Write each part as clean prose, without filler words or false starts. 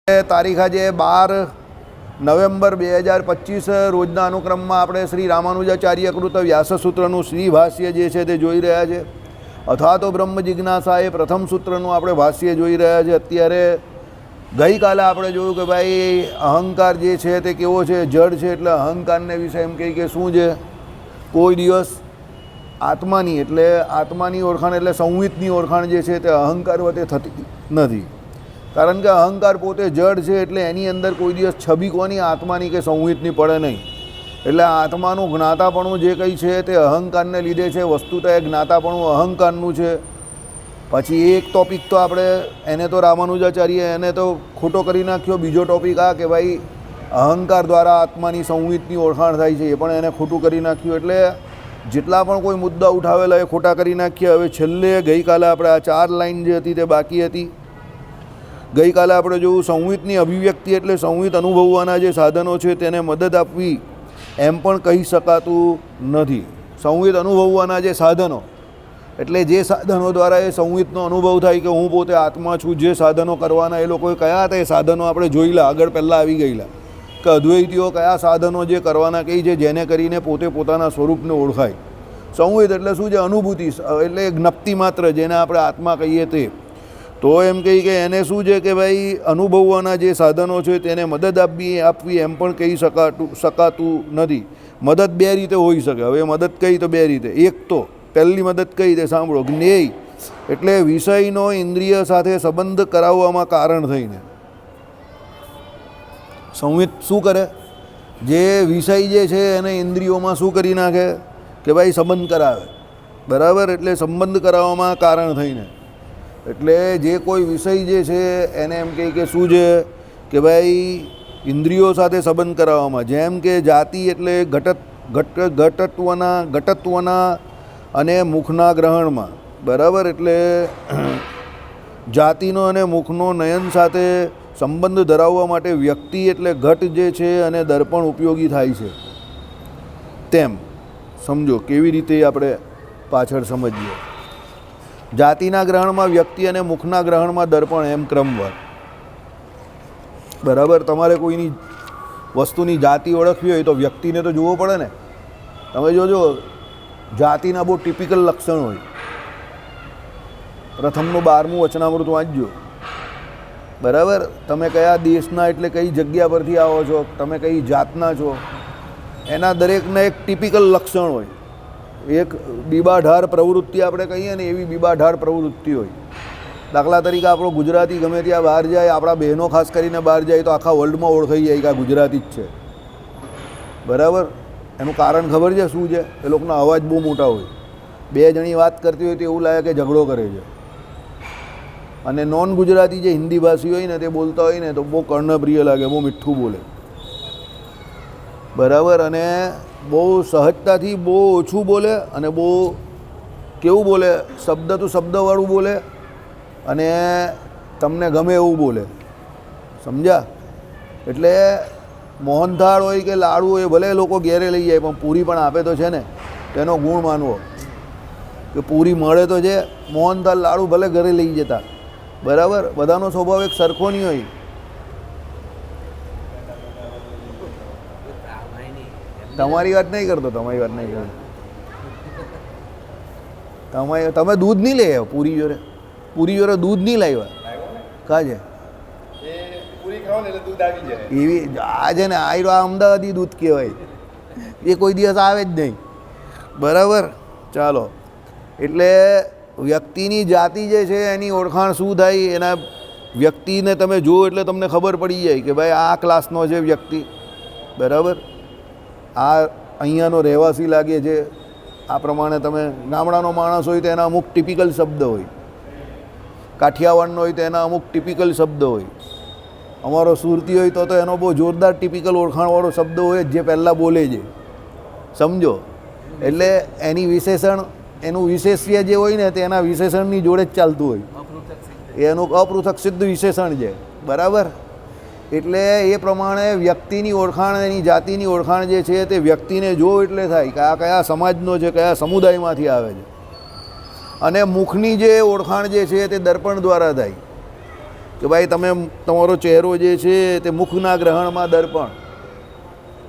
તારીખ આજે 12 નવેમ્બર 2025 રોજના અનુક્રમમાં આપણે શ્રી રામાનુજાચાર્ય કૃત વ્યાસસૂત્રનું શ્રી ભાષ્ય જે છે તે જોઈ રહ્યા છે, અથવા તો બ્રહ્મ જિજ્ઞાસા એ પ્રથમ સૂત્રનું આપણે ભાષ્ય જોઈ રહ્યા છે. અત્યારે ગઈકાલે આપણે જોયું કે ભાઈ અહંકાર જે છે તે કેવો છે, જડ છે. એટલે અહંકારને વિશે એમ કહી કે શું છે, કોઈ દિવસ આત્માની એટલે આત્માની ઓળખાણ એટલે સંવિતની ઓળખાણ જે છે તે અહંકાર વડે થતી નથી. કારણ કે અહંકાર પોતે જડ છે, એટલે એની અંદર કોઈ દિવસ છબી કોની આત્માની કે સંવિતની પડે નહીં. એટલે આત્માનું જ્ઞાતાપણું જે કંઈ છે તે અહંકારને લીધે છે. વસ્તુતઃ એ જ્ઞાતાપણું અહંકારનું છે. પછી એક ટૉપિક તો આપણે એને તો રામાનુજાચાર્ય એને તો ખોટો કરી નાખ્યો. બીજો ટૉપિક આ કે ભાઈ અહંકાર દ્વારા આત્માની સંવિતની ઓળખાણ થાય છે, એ પણ એને ખોટું કરી નાખ્યું. એટલે જેટલા પણ કોઈ મુદ્દા ઉઠાવેલા એ ખોટા કરી નાખ્યા. હવે છેલ્લે ગઈકાલે આપણે આ 4 લાઈન જે હતી તે બાકી હતી. ગઈકાલે આપણે જોયું સંવિતની અભિવ્યક્તિ એટલે સંવિત અનુભવવાના જે સાધનો છે તેને મદદ આપવી એમ પણ કહી શકાતું નથી. સંવિત અનુભવવાના જે સાધનો એટલે જે સાધનો દ્વારા એ સંવિતનો અનુભવ થાય કે હું પોતે આત્મા છું, જે સાધનો કરવાના એ લોકોએ કયા હતા એ સાધનો આપણે જોઈલા, આગળ પહેલાં આવી ગયેલા કે અદ્વૈતીઓ કયા સાધનો જે કરવાના કહી છે જેને કરીને પોતે પોતાના સ્વરૂપને ઓળખાય. સંવિત એટલે શું છે, અનુભૂતિ એટલે જ્ઞપ્તિ માત્ર, જેને આપણે આત્મા કહીએ તે. તો એમ કહી કે એને શું છે કે ભાઈ અનુભવવાના જે સાધનો છે તેને મદદ આપવી એમ પણ કહી શકાતું નથી. મદદ બે રીતે હોઈ શકે. હવે મદદ કઈ તો બે રીતે. એક તો પહેલી મદદ કઈ તે સાંભળો, જ્ઞેય એટલે વિષયનો ઇન્દ્રિય સાથે સંબંધ કરાવવામાં કારણ થઈને. સંવિત શું કરે, જે વિષય જે છે એને ઇન્દ્રિયોમાં શું કરી નાખે કે ભાઈ સંબંધ કરાવે. બરાબર, એટલે સંબંધ કરાવવામાં કારણ થઈને. એટલે જે કોઈ વિષય જે છે એને એમ કહે કે શું છે કે ભાઈ ઇન્દ્રિયો સાથે સંબંધ કરાવવામાં. જેમ કે જાતિ એટલે ઘટત્વના અને મુખના ગ્રહણમાં. બરાબર, એટલે જાતિનો અને મુખનો નયન સાથે સંબંધ ધરાવવા માટે વ્યક્તિ એટલે ઘટ જે છે અને દર્પણ ઉપયોગી થાય છે. તેમ સમજો કેવી રીતે આપણે પાછળ સમજીએ. જાતિના ગ્રહણમાં વ્યક્તિ અને મુખના ગ્રહણમાં દર્પણ, એમ ક્રમવાર. બરાબર, તમારે કોઈની વસ્તુની જાતિ ઓળખવી હોય તો વ્યક્તિને તો જોવો પડે ને. તમે જોજો જાતિના બહુ ટિપિકલ લક્ષણ હોય. પ્રથમનું 12મું વચનામૃત વાંચજો. બરાબર, તમે કયા દેશના એટલે કઈ જગ્યા પરથી આવો છો, તમે કઈ જાતના છો, એના દરેકના એક ટિપિકલ લક્ષણ હોય. એક બીબાઢાર પ્રવૃત્તિ આપણે કહીએ ને એવી બીબાઢાર પ્રવૃત્તિ હોય. દાખલા તરીકે આપણો ગુજરાતી ગમે ત્યાં બહાર જાય, આપણા બહેનો ખાસ કરીને બહાર જાય તો આખા વર્લ્ડમાં ઓળખાઈ જાય કે આ ગુજરાતી જ છે. બરાબર, એનું કારણ ખબર છે શું છે? એ લોકોના અવાજ બહુ મોટા હોય. બે જણી વાત કરતી હોય તો એવું લાગે કે ઝઘડો કરે છે. અને નોન ગુજરાતી જે હિન્દી ભાષી હોય ને તે બોલતા હોય ને તો બહુ કર્ણપ્રિય લાગે, બહુ મીઠું બોલે. બરાબર, અને બહુ સહજતાથી બહુ ઓછું બોલે અને બહુ કેવું બોલે, શબ્દ તો શબ્દવાળું બોલે અને તમને ગમે એવું બોલે. સમજ્યા? એટલે મોહનથાળ હોય કે લાડુ હોય, ભલે લોકો ઘેરે લઈ જાય પણ પૂરી પણ આપે તો છે ને, તેનો ગુણ માનવો કે પૂરી મળે તો છે. મોહનથાળ લાડુ ભલે ઘરે લઈ જતા. બરાબર, બધાનો સ્વભાવ એક સરખો નહીં હોય. તમારી વાત નહીં કરતો, તમારી વાત નહીં કરતો. તમે દૂધ નહીં લઈ આવ્યો પૂરી જોડે? પૂરી જોડે દૂધ નહીં લાવ્યા? કા છે એવી આ છે ને, આ અમદાવાદી દૂધ કહેવાય. એ કોઈ દિવસ આવે જ નહીં. બરાબર, ચાલો. એટલે વ્યક્તિની જાતિ જે છે એની ઓળખાણ શું થાય, એના વ્યક્તિને તમે જુઓ એટલે તમને ખબર પડી જાય કે ભાઈ આ ક્લાસનો છે વ્યક્તિ. બરાબર, આ અહીંયાનો રહેવાસી લાગે છે. આ પ્રમાણે તમે ગામડાનો માણસ હોય તો એના અમુક ટિપિકલ શબ્દ હોય, કાઠિયાવાડનો હોય તો એના અમુક ટિપિકલ શબ્દ હોય, અમારો સુરતી હોય તો એનો બહુ જોરદાર ટિપિકલ ઓળખાણવાળો શબ્દ હોય જે પહેલાં બોલે છે. સમજો? એટલે એની વિશેષણ, એનું વિશેષ્ય જે હોય ને તે એના વિશેષણની જોડે જ ચાલતું હોય. એનું અપૃથક સિદ્ધ વિશેષણ છે. બરાબર, એટલે એ પ્રમાણે વ્યક્તિની ઓળખાણ, એની જાતિની ઓળખાણ જે છે તે વ્યક્તિને જો એટલે થાય કે આ કયા સમાજનો છે, કયા સમુદાયમાંથી આવે છે. અને મુખની જે ઓળખાણ જે છે તે દર્પણ દ્વારા થાય. કે ભાઈ તમે તમારો ચહેરો જે છે તે મુખના ગ્રહણમાં દર્પણ,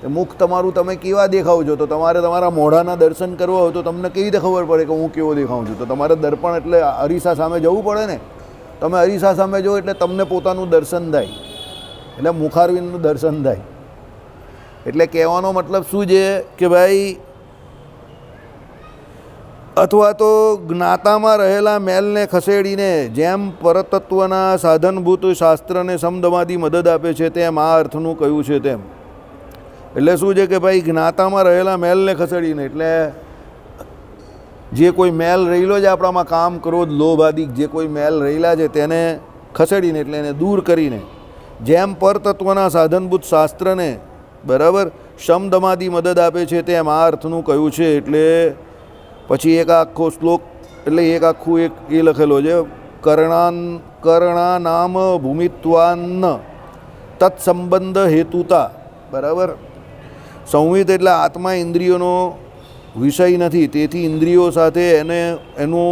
તે મુખ તમારું તમે કેવા દેખાવ છો, તો તમારે તમારા મોઢાના દર્શન કરવા હોય તો તમને કેવી રીતે ખબર પડે કે હું કેવો દેખાઉં છું? તો તમારે દર્પણ એટલે અરીસા સામે જવું પડે ને. તમે અરીસા સામે જો એટલે તમને પોતાનું દર્શન થાય, એટલે મુખારવિંદનું દર્શન થાય. એટલે કહેવાનો મતલબ શું છે કે ભાઈ, અથવા તો જ્ઞાતામાં રહેલા મેલને ખસેડીને જેમ પરતત્વના સાધનભૂત શાસ્ત્રને સમદમાદી મદદ આપે છે તેમ આ અર્થનું કહ્યું છે તેમ. એટલે શું છે કે ભાઈ જ્ઞાતામાં રહેલા મેલને ખસેડીને, એટલે જે કોઈ મેલ રહેલો છે આપણામાં, કામ ક્રોધ લોભ આદિ જે કોઈ મેલ રહેલા છે તેને ખસેડીને, એટલે એને દૂર કરીને જેમ પરતત્વના સાધનભૂત શાસ્ત્રને બરાબર શમદમાદી મદદ આપે છે તેમ આ અર્થનું કહ્યું છે. એટલે પછી એક આખો શ્લોક, એટલે એક આખું એક એ લખેલો છે, કર્ણાનામ ભૂમિત્વાન્ન તત્સંબંધ હેતુતા. બરાબર, સંવિત એટલે આત્મા ઇન્દ્રિયોનો વિષય નથી, તેથી ઇન્દ્રિયો સાથે એનો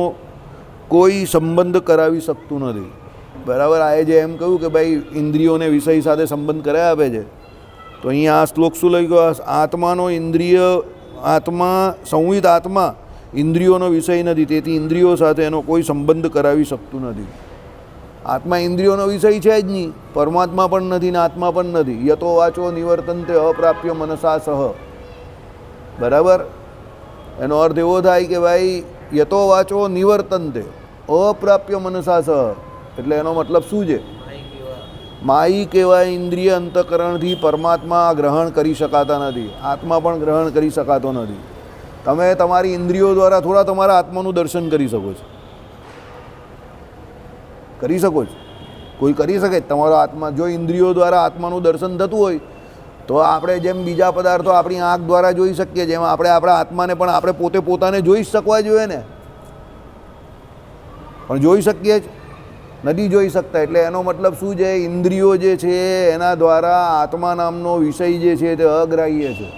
કોઈ સંબંધ કરાવી શકતું નથી. બરાબર, આ જે એમ કહ્યું કે ભાઈ ઇન્દ્રિયોને વિષય સાથે સંબંધ કરાવી આપે છે, તો અહીંયા આ શ્લોક શું લખ્યો? આત્માનો ઇન્દ્રિય, આત્મા સંવિત આત્મા ઇન્દ્રિયોનો વિષય નથી, તેથી ઇન્દ્રિયો સાથે એનો કોઈ સંબંધ કરાવી શકતું નથી. આત્મા ઇન્દ્રિયોનો વિષય છે જ નહીં, પરમાત્મા પણ નથી ને આત્મા પણ નથી. યતો વાચો નિવર્તન્તે અપ્રાપ્ય મનસા સહ. બરાબર, એનો અર્થ એવો થાય કે ભાઈ યતો વાચો નિવર્તન્તે અપ્રાપ્ય મનસા સહ, એટલે એનો મતલબ શું છે? માઈ કહેવાય ઇન્દ્રિય અંતકરણથી પરમાત્મા ગ્રહણ કરી શકાતા નથી, આત્મા પણ ગ્રહણ કરી શકાતો નથી. તમે તમારી ઇન્દ્રિયો દ્વારા થોડા તમારા આત્માનું દર્શન કરી શકો છો? કરી શકો છો? કોઈ કરી શકે? તમારો આત્મા જો ઇન્દ્રિયો દ્વારા આત્માનું દર્શન થતું હોય તો આપણે જેમ બીજા પદાર્થો આપણી આંખ દ્વારા જોઈ શકીએ, જેમ આપણે આપણા આત્માને પણ આપણે પોતે પોતાને જોઈ શકવા જોઈએ ને, પણ જોઈ શકીએ જ નથી જોઈ શકતા. એટલે એનો મતલબ શું છે? ઇન્દ્રિયો જે છે એના દ્વારા આત્મા નામનો વિષય જે છે તે અગ્રાહ્ય છે.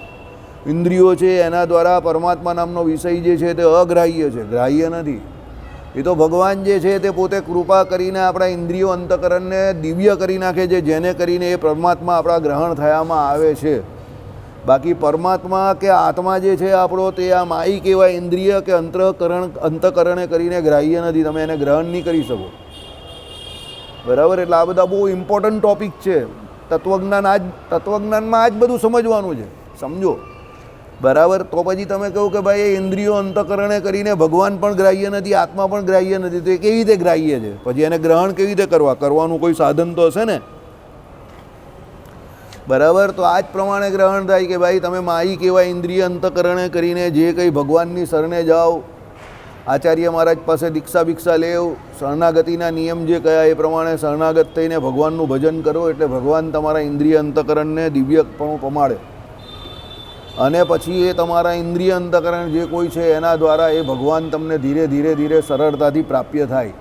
ઇન્દ્રિયો છે એના દ્વારા પરમાત્મા નામનો વિષય જે છે તે અગ્રાહ્ય છે, ગ્રાહ્ય નથી. એ તો ભગવાન જે છે તે પોતે કૃપા કરીને આપણા ઇન્દ્રિયો અંતકરણને દિવ્ય કરી નાખે છે, જેને કરીને એ પરમાત્મા આપણા ગ્રહણ થયામાં આવે છે. બાકી પરમાત્મા કે આત્મા જે છે આપણો, તે આ માઈ કહેવાય ઇન્દ્રિય કે અંતકરણે કરીને ગ્રાહ્ય નથી. તમે એને ગ્રહણ નહીં કરી શકો. બરાબર, એટલે આ બધા બહુ ઇમ્પોર્ટન્ટ ટોપિક છે. તત્વજ્ઞાનમાં આ જ બધું સમજવાનું છે, સમજો. બરાબર, તો પછી તમે કહો કે ભાઈ એ ઇન્દ્રિયો અંતકરણે કરીને ભગવાન પણ ગ્રાહ્ય નથી, આત્મા પણ ગ્રાહ્ય નથી, તો એ કેવી રીતે ગ્રાહ્ય છે? પછી એને ગ્રહણ કેવી રીતે કરવાનું કોઈ સાધન તો હશે ને. બરાબર, તો આ જ પ્રમાણે ગ્રહણ થાય કે ભાઈ તમે માઈ કહેવાય ઇન્દ્રિય અંતકરણે કરીને જે કંઈ ભગવાનની શરણે જાઓ, આચાર્ય મહારાજ પાસે દીક્ષા ભિક્ષા લેવ, શરણાગતિના નિયમ જે કયા એ પ્રમાણે શરણાગત થઈને ભગવાનનું ભજન કરો, એટલે ભગવાન તમારા ઇન્દ્રિય અંતકરણને દિવ્યપણું પમાડે. અને પછી એ તમારા ઇન્દ્રિય અંતકરણ જે કોઈ છે એના દ્વારા એ ભગવાન તમને ધીરે ધીરે ધીરે સરળતાથી પ્રાપ્ય થાય.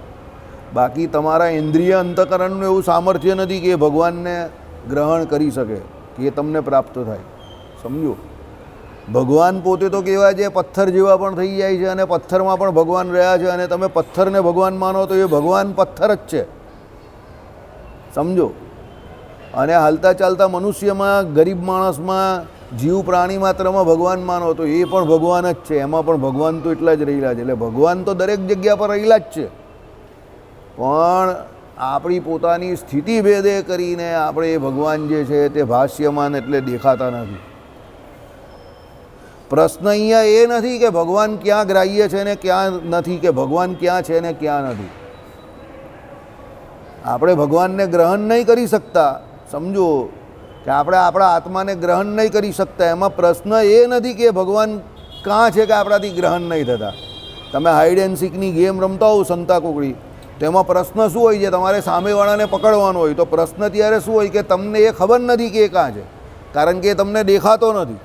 બાકી તમારા ઇન્દ્રિય અંતકરણનું એવું સામર્થ્ય નથી કે એ ભગવાનને ગ્રહણ કરી શકે, કે એ તમને પ્રાપ્ત થાય. સમજો, ભગવાન પોતે તો કેવા છે, પથ્થર જેવા પણ થઈ જાય છે, અને પથ્થરમાં પણ ભગવાન રહ્યા છે, અને તમે પથ્થરને ભગવાન માનો તો એ ભગવાન પથ્થર જ છે. સમજો, અને હાલતા ચાલતા મનુષ્યમાં, ગરીબ માણસમાં, જીવ પ્રાણી માત્રમાં ભગવાન માનો તો એ પણ ભગવાન જ છે. એમાં પણ ભગવાન તો એટલા જ રહેલા છે. એટલે ભગવાન તો દરેક જગ્યા પર રહેલા જ છે, પણ આપણી પોતાની સ્થિતિ ભેદે કરીને આપણે એ ભગવાન જે છે તે ભાષ્યમાન એટલે દેખાતા નથી. પ્રશ્ન અહીંયા એ નથી કે ભગવાન ક્યાં ગ્રાહ્ય છે ને ક્યાં નથી, કે ભગવાન ક્યાં છે ને ક્યાં નથી. આપણે ભગવાનને ગ્રહણ નહીં કરી શકતા, સમજો, કે આપણે આપણા આત્માને ગ્રહણ નહીં કરી શકતા. એમાં પ્રશ્ન એ નથી કે ભગવાન કાં છે કે આપણાથી ગ્રહણ નહીં થતા. તમે હાઈડ એન્ડ સીકની ગેમ રમતા હો, સંતા કુકડી, તો એમાં પ્રશ્ન શું હોય છે? તમારે સામેવાળાને પકડવાનો હોય. તો પ્રશ્ન ત્યારે શું હોય કે તમને એ ખબર નથી કે એ કાં છે, કારણ કે એ તમને દેખાતો નથી.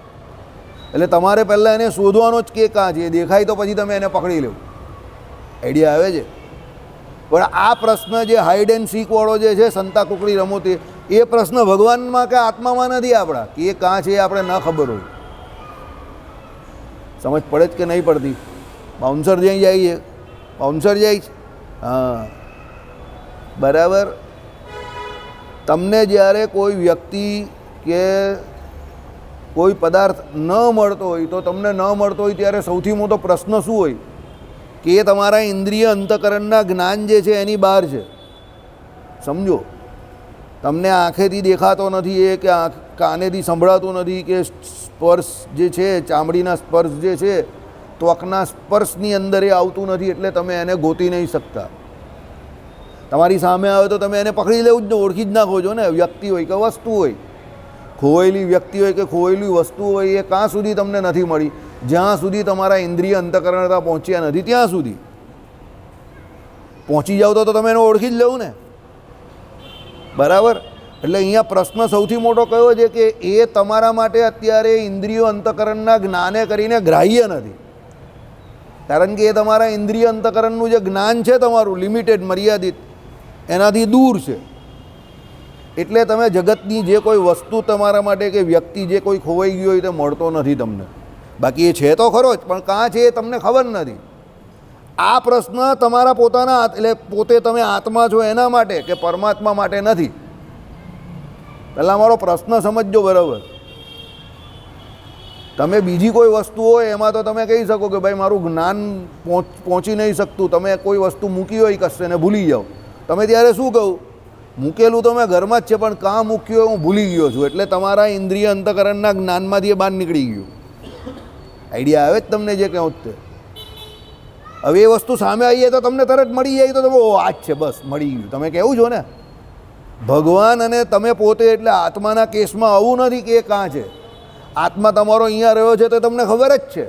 એટલે તમારે પહેલાં એને શોધવાનો જ કે કાં છે. એ દેખાય તો પછી તમે એને પકડી લો. આઈડિયા આવે છે? પણ આ પ્રશ્ન જે હાઈડ એન્ડ સીકવાળો જે છે, સંતા કુકડી રમો, તે એ પ્રશ્ન ભગવાનમાં કે આત્મામાં નથી આપણા, કે એ કાં છે એ આપણે ન ખબર હોય. સમજ પડે જ કે નહીં પડતી? બાઉન્સર જ્યાં જાય છે, બાઉન્સર જાય છે, હા બરાબર. તમને જ્યારે કોઈ વ્યક્તિ કે કોઈ પદાર્થ ન મળતો હોય તો તમને ન મળતો હોય ત્યારે સૌથી મોટો પ્રશ્ન શું હોય કે એ તમારા ઇન્દ્રિય અંતઃકરણના જ્ઞાન જે છે એની બહાર છે. સમજો, તમને આંખેથી દેખાતો નથી, એ કે કાનેથી સંભળાતું નથી, કે સ્પર્શ જે છે ચામડીના સ્પર્શ જે છે ત્વકના સ્પર્શની અંદર એ આવતું નથી, એટલે તમે એને ગોતી નહીં શકતા. તમારી સામે આવે તો તમે એને પકડી લેવું જ ને, ઓળખી જ નાખો છો ને, વ્યક્તિ હોય કે વસ્તુ હોય. ખોવાયેલી વ્યક્તિ હોય કે ખોવાયેલી વસ્તુ હોય એ ક્યાં સુધી તમને નથી મળી? જ્યાં સુધી તમારા ઇન્દ્રિય અંતઃકરણતા પહોંચ્યા નથી ત્યાં સુધી. પહોંચી જાવ તો તમે એને ઓળખી જ લેવું ને, બરાબર? એટલે અહીંયા પ્રશ્ન સૌથી મોટો કયો છે કે એ તમારા માટે અત્યારે ઇન્દ્રિયો અંતઃકરણના જ્ઞાને કરીને ગ્રાહ્ય નથી. કારણ કે એ તમારા ઇન્દ્રિય અંતઃકરણનું જે જ્ઞાન છે તમારું લિમિટેડ, મર્યાદિત, એનાથી દૂર છે. એટલે તમે જગતની જે કોઈ વસ્તુ તમારા માટે કે વ્યક્તિ જે કોઈ ખોવાઈ ગયો હોય તે મળતો નથી તમને. બાકી એ છે તો ખરો જ, પણ કાં છે એ તમને ખબર નથી. આ પ્રશ્ન તમારા પોતાના, એટલે પોતે તમે આત્મા છો એના માટે કે પરમાત્મા માટે નથી. પહેલાં મારો પ્રશ્ન સમજજો બરાબર. તમે બીજી કોઈ વસ્તુ હોય એમાં તો તમે કહી શકો કે ભાઈ મારું જ્ઞાન પહોંચી નહીં શકતું. તમે કોઈ વસ્તુ મૂકી હોય કશે ને ભૂલી જાઓ, તમે ત્યારે શું કહું? મૂકેલું તો મેં ઘરમાં જ છે પણ કાં મૂક્યું હોય હું ભૂલી ગયો છું. એટલે તમારા ઇન્દ્રિય અંતઃકરણના જ્ઞાનમાંથી એ બહાર નીકળી ગયું. આઈડિયા આવે જ તમને જે કહું તે? હવે એ વસ્તુ સામે આવીએ તો તમને તરત મળી જાય તો તમે ઓ આ જ છે બસ મળી ગયું, તમે કહેવું છો ને. ભગવાન અને તમે પોતે એટલે આત્માના કેસમાં આવું નથી કે એ કાં છે. આત્મા તમારો અહીંયા રહ્યો છે તો તમને ખબર જ છે,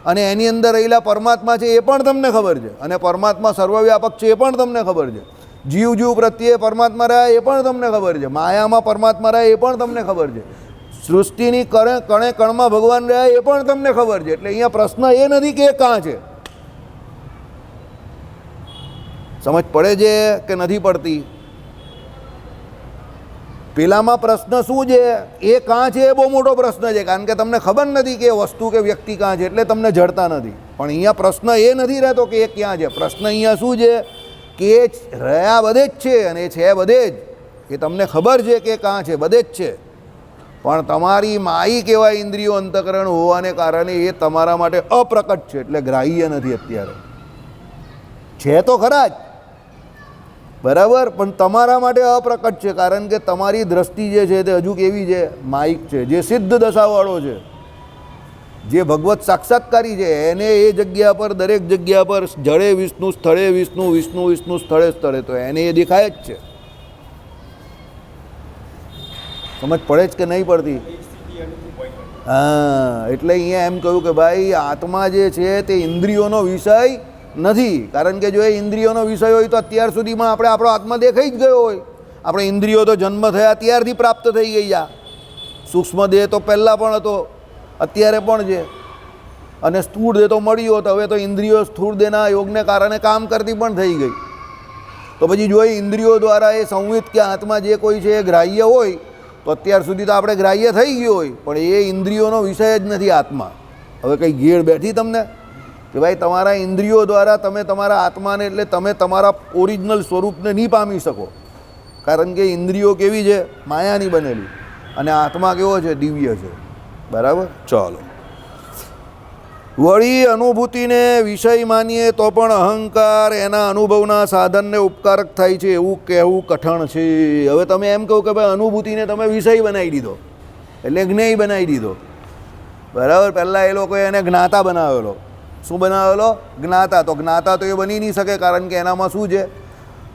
અને એની અંદર રહેલા પરમાત્મા છે એ પણ તમને ખબર છે, અને પરમાત્મા સર્વવ્યાપક છે એ પણ તમને ખબર છે. જીવ જીવ પ્રત્યે પરમાત્મા રહ્યા એ પણ તમને ખબર છે, માયામાં પરમાત્મા રહ્યા એ પણ તમને ખબર છે, સૃષ્ટિની કણે કણમાં ભગવાન રહ્યા એ પણ તમને ખબર છે. એટલે અહીંયા પ્રશ્ન એ નથી કે એ કાં છે. સમજ પડે છે કે નથી પડતી? પેલામાં પ્રશ્ન શું છે? એ કાં છે એ બહુ મોટો પ્રશ્ન છે, કારણ કે તમને ખબર નથી કે વસ્તુ કે વ્યક્તિ કાં છે, એટલે તમને જડતા નથી. પણ અહીંયા પ્રશ્ન એ નથી રહેતો કે એ ક્યાં છે. પ્રશ્ન અહીંયા શું છે કે એ રહ્યા બધે જ છે અને એ છે બધે જ. એ તમને ખબર છે કે કાં છે, બધે જ છે, પણ તમારી માઈ કહેવાય ઇન્દ્રિયો અંતઃકરણ હોવાને કારણે એ તમારા માટે અપ્રકટ છે, એટલે ગ્રાહ્ય નથી અત્યારે. છે તો ખરા જ, બરાબર, પણ તમારા માટે અપ્રકટ છે, કારણ કે તમારી દ્રષ્ટિ જે છે તે હજુ કેવી છે? માઇક છે, જે સિદ્ધ દશાવાળો છે, જે ભગવત સાક્ષાત્કારી છે. એને એ જગ્યા પર, દરેક જગ્યા પર જળે વિષ્ણુ, સ્થળે વિષ્ણુ, વિષ્ણુ વિષ્ણુ, સ્થળે સ્થળે, તો એને એ દેખાય જ છે. સમજ પડે જ કે નહીં પડતી? હા, એટલે અહીંયા એમ કહ્યું કે ભાઈ આત્મા જે છે તે ઇન્દ્રિયોનો વિષય નથી. કારણ કે જો એ ઇન્દ્રિયોનો વિષય હોય તો અત્યાર સુધીમાં આપણે આપણો આત્મા દેખાઈ જ ગયો હોય. આપણે ઇન્દ્રિયો તો જન્મ થયા ત્યારથી પ્રાપ્ત થઈ ગઈ. આ સૂક્ષ્મ દેહ તો પહેલાં પણ હતો, અત્યારે પણ છે, અને સ્થૂળ દેહ તો મળ્યો હતો. હવે તો ઇન્દ્રિયો સ્થૂળ દેહના યોગને કારણે કામ કરતી પણ થઈ ગઈ. તો પછી જો એ ઇન્દ્રિયો દ્વારા એ સંવિત કે આત્મા જે કોઈ છે એ ગ્રાહ્ય હોય તો અત્યાર સુધી તો આપણે ગ્રાહ્ય થઈ ગયો હોય, પણ એ ઇન્દ્રિયોનો વિષય જ નથી આત્મા. હવે કંઈ ઘેર બેઠી તમને કે ભાઈ તમારા ઇન્દ્રિયો દ્વારા તમે તમારા આત્માને, એટલે તમે તમારા ઓરિજિનલ સ્વરૂપને નહીં પામી શકો, કારણ કે ઇન્દ્રિયો કેવી છે? માયાની બનેલી, અને આત્મા કેવો છે? દિવ્ય છે. બરાબર? ચાલો, વળી અનુભૂતિને વિષય માનીએ તો પણ અહંકાર એના અનુભવના સાધનને ઉપકારક થાય છે એવું કહેવું કઠણ છે. હવે તમે એમ કહો કે ભાઈ અનુભૂતિને તમે વિષય બનાવી દીધો, એટલે જ્ઞેય બનાવી દીધો, બરાબર. પહેલાં એ લોકોએ એને જ્ઞાતા બનાવેલો. શું બનાવેલો? જ્ઞાતા. તો જ્ઞાતા તો એ બની નહીં શકે, કારણ કે એનામાં શું છે?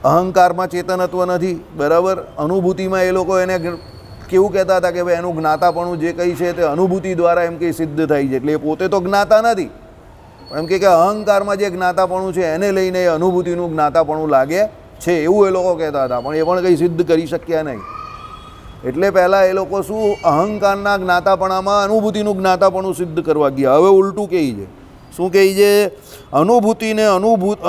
અહંકારમાં ચેતનત્વ નથી, બરાબર. અનુભૂતિમાં એ લોકો એને કેવું કહેતા હતા કે ભાઈ એનું જ્ઞાતાપણું જે કંઈ છે તે અનુભૂતિ દ્વારા એમ કંઈ સિદ્ધ થાય છે, એટલે એ પોતે તો જ્ઞાતા નથી, પણ એમ કે અહંકારમાં જે જ્ઞાતાપણું છે એને લઈને એ અનુભૂતિનું જ્ઞાતાપણું લાગે છે, એવું એ લોકો કહેતા હતા. પણ એ પણ કંઈ સિદ્ધ કરી શક્યા નહીં. એટલે પહેલાં એ લોકો શું અહંકારના જ્ઞાતાપણામાં અનુભૂતિનું જ્ઞાતાપણું સિદ્ધ કરવા ગયા. હવે ઉલટું કહે છે. શું કહે છે? અનુભૂતિને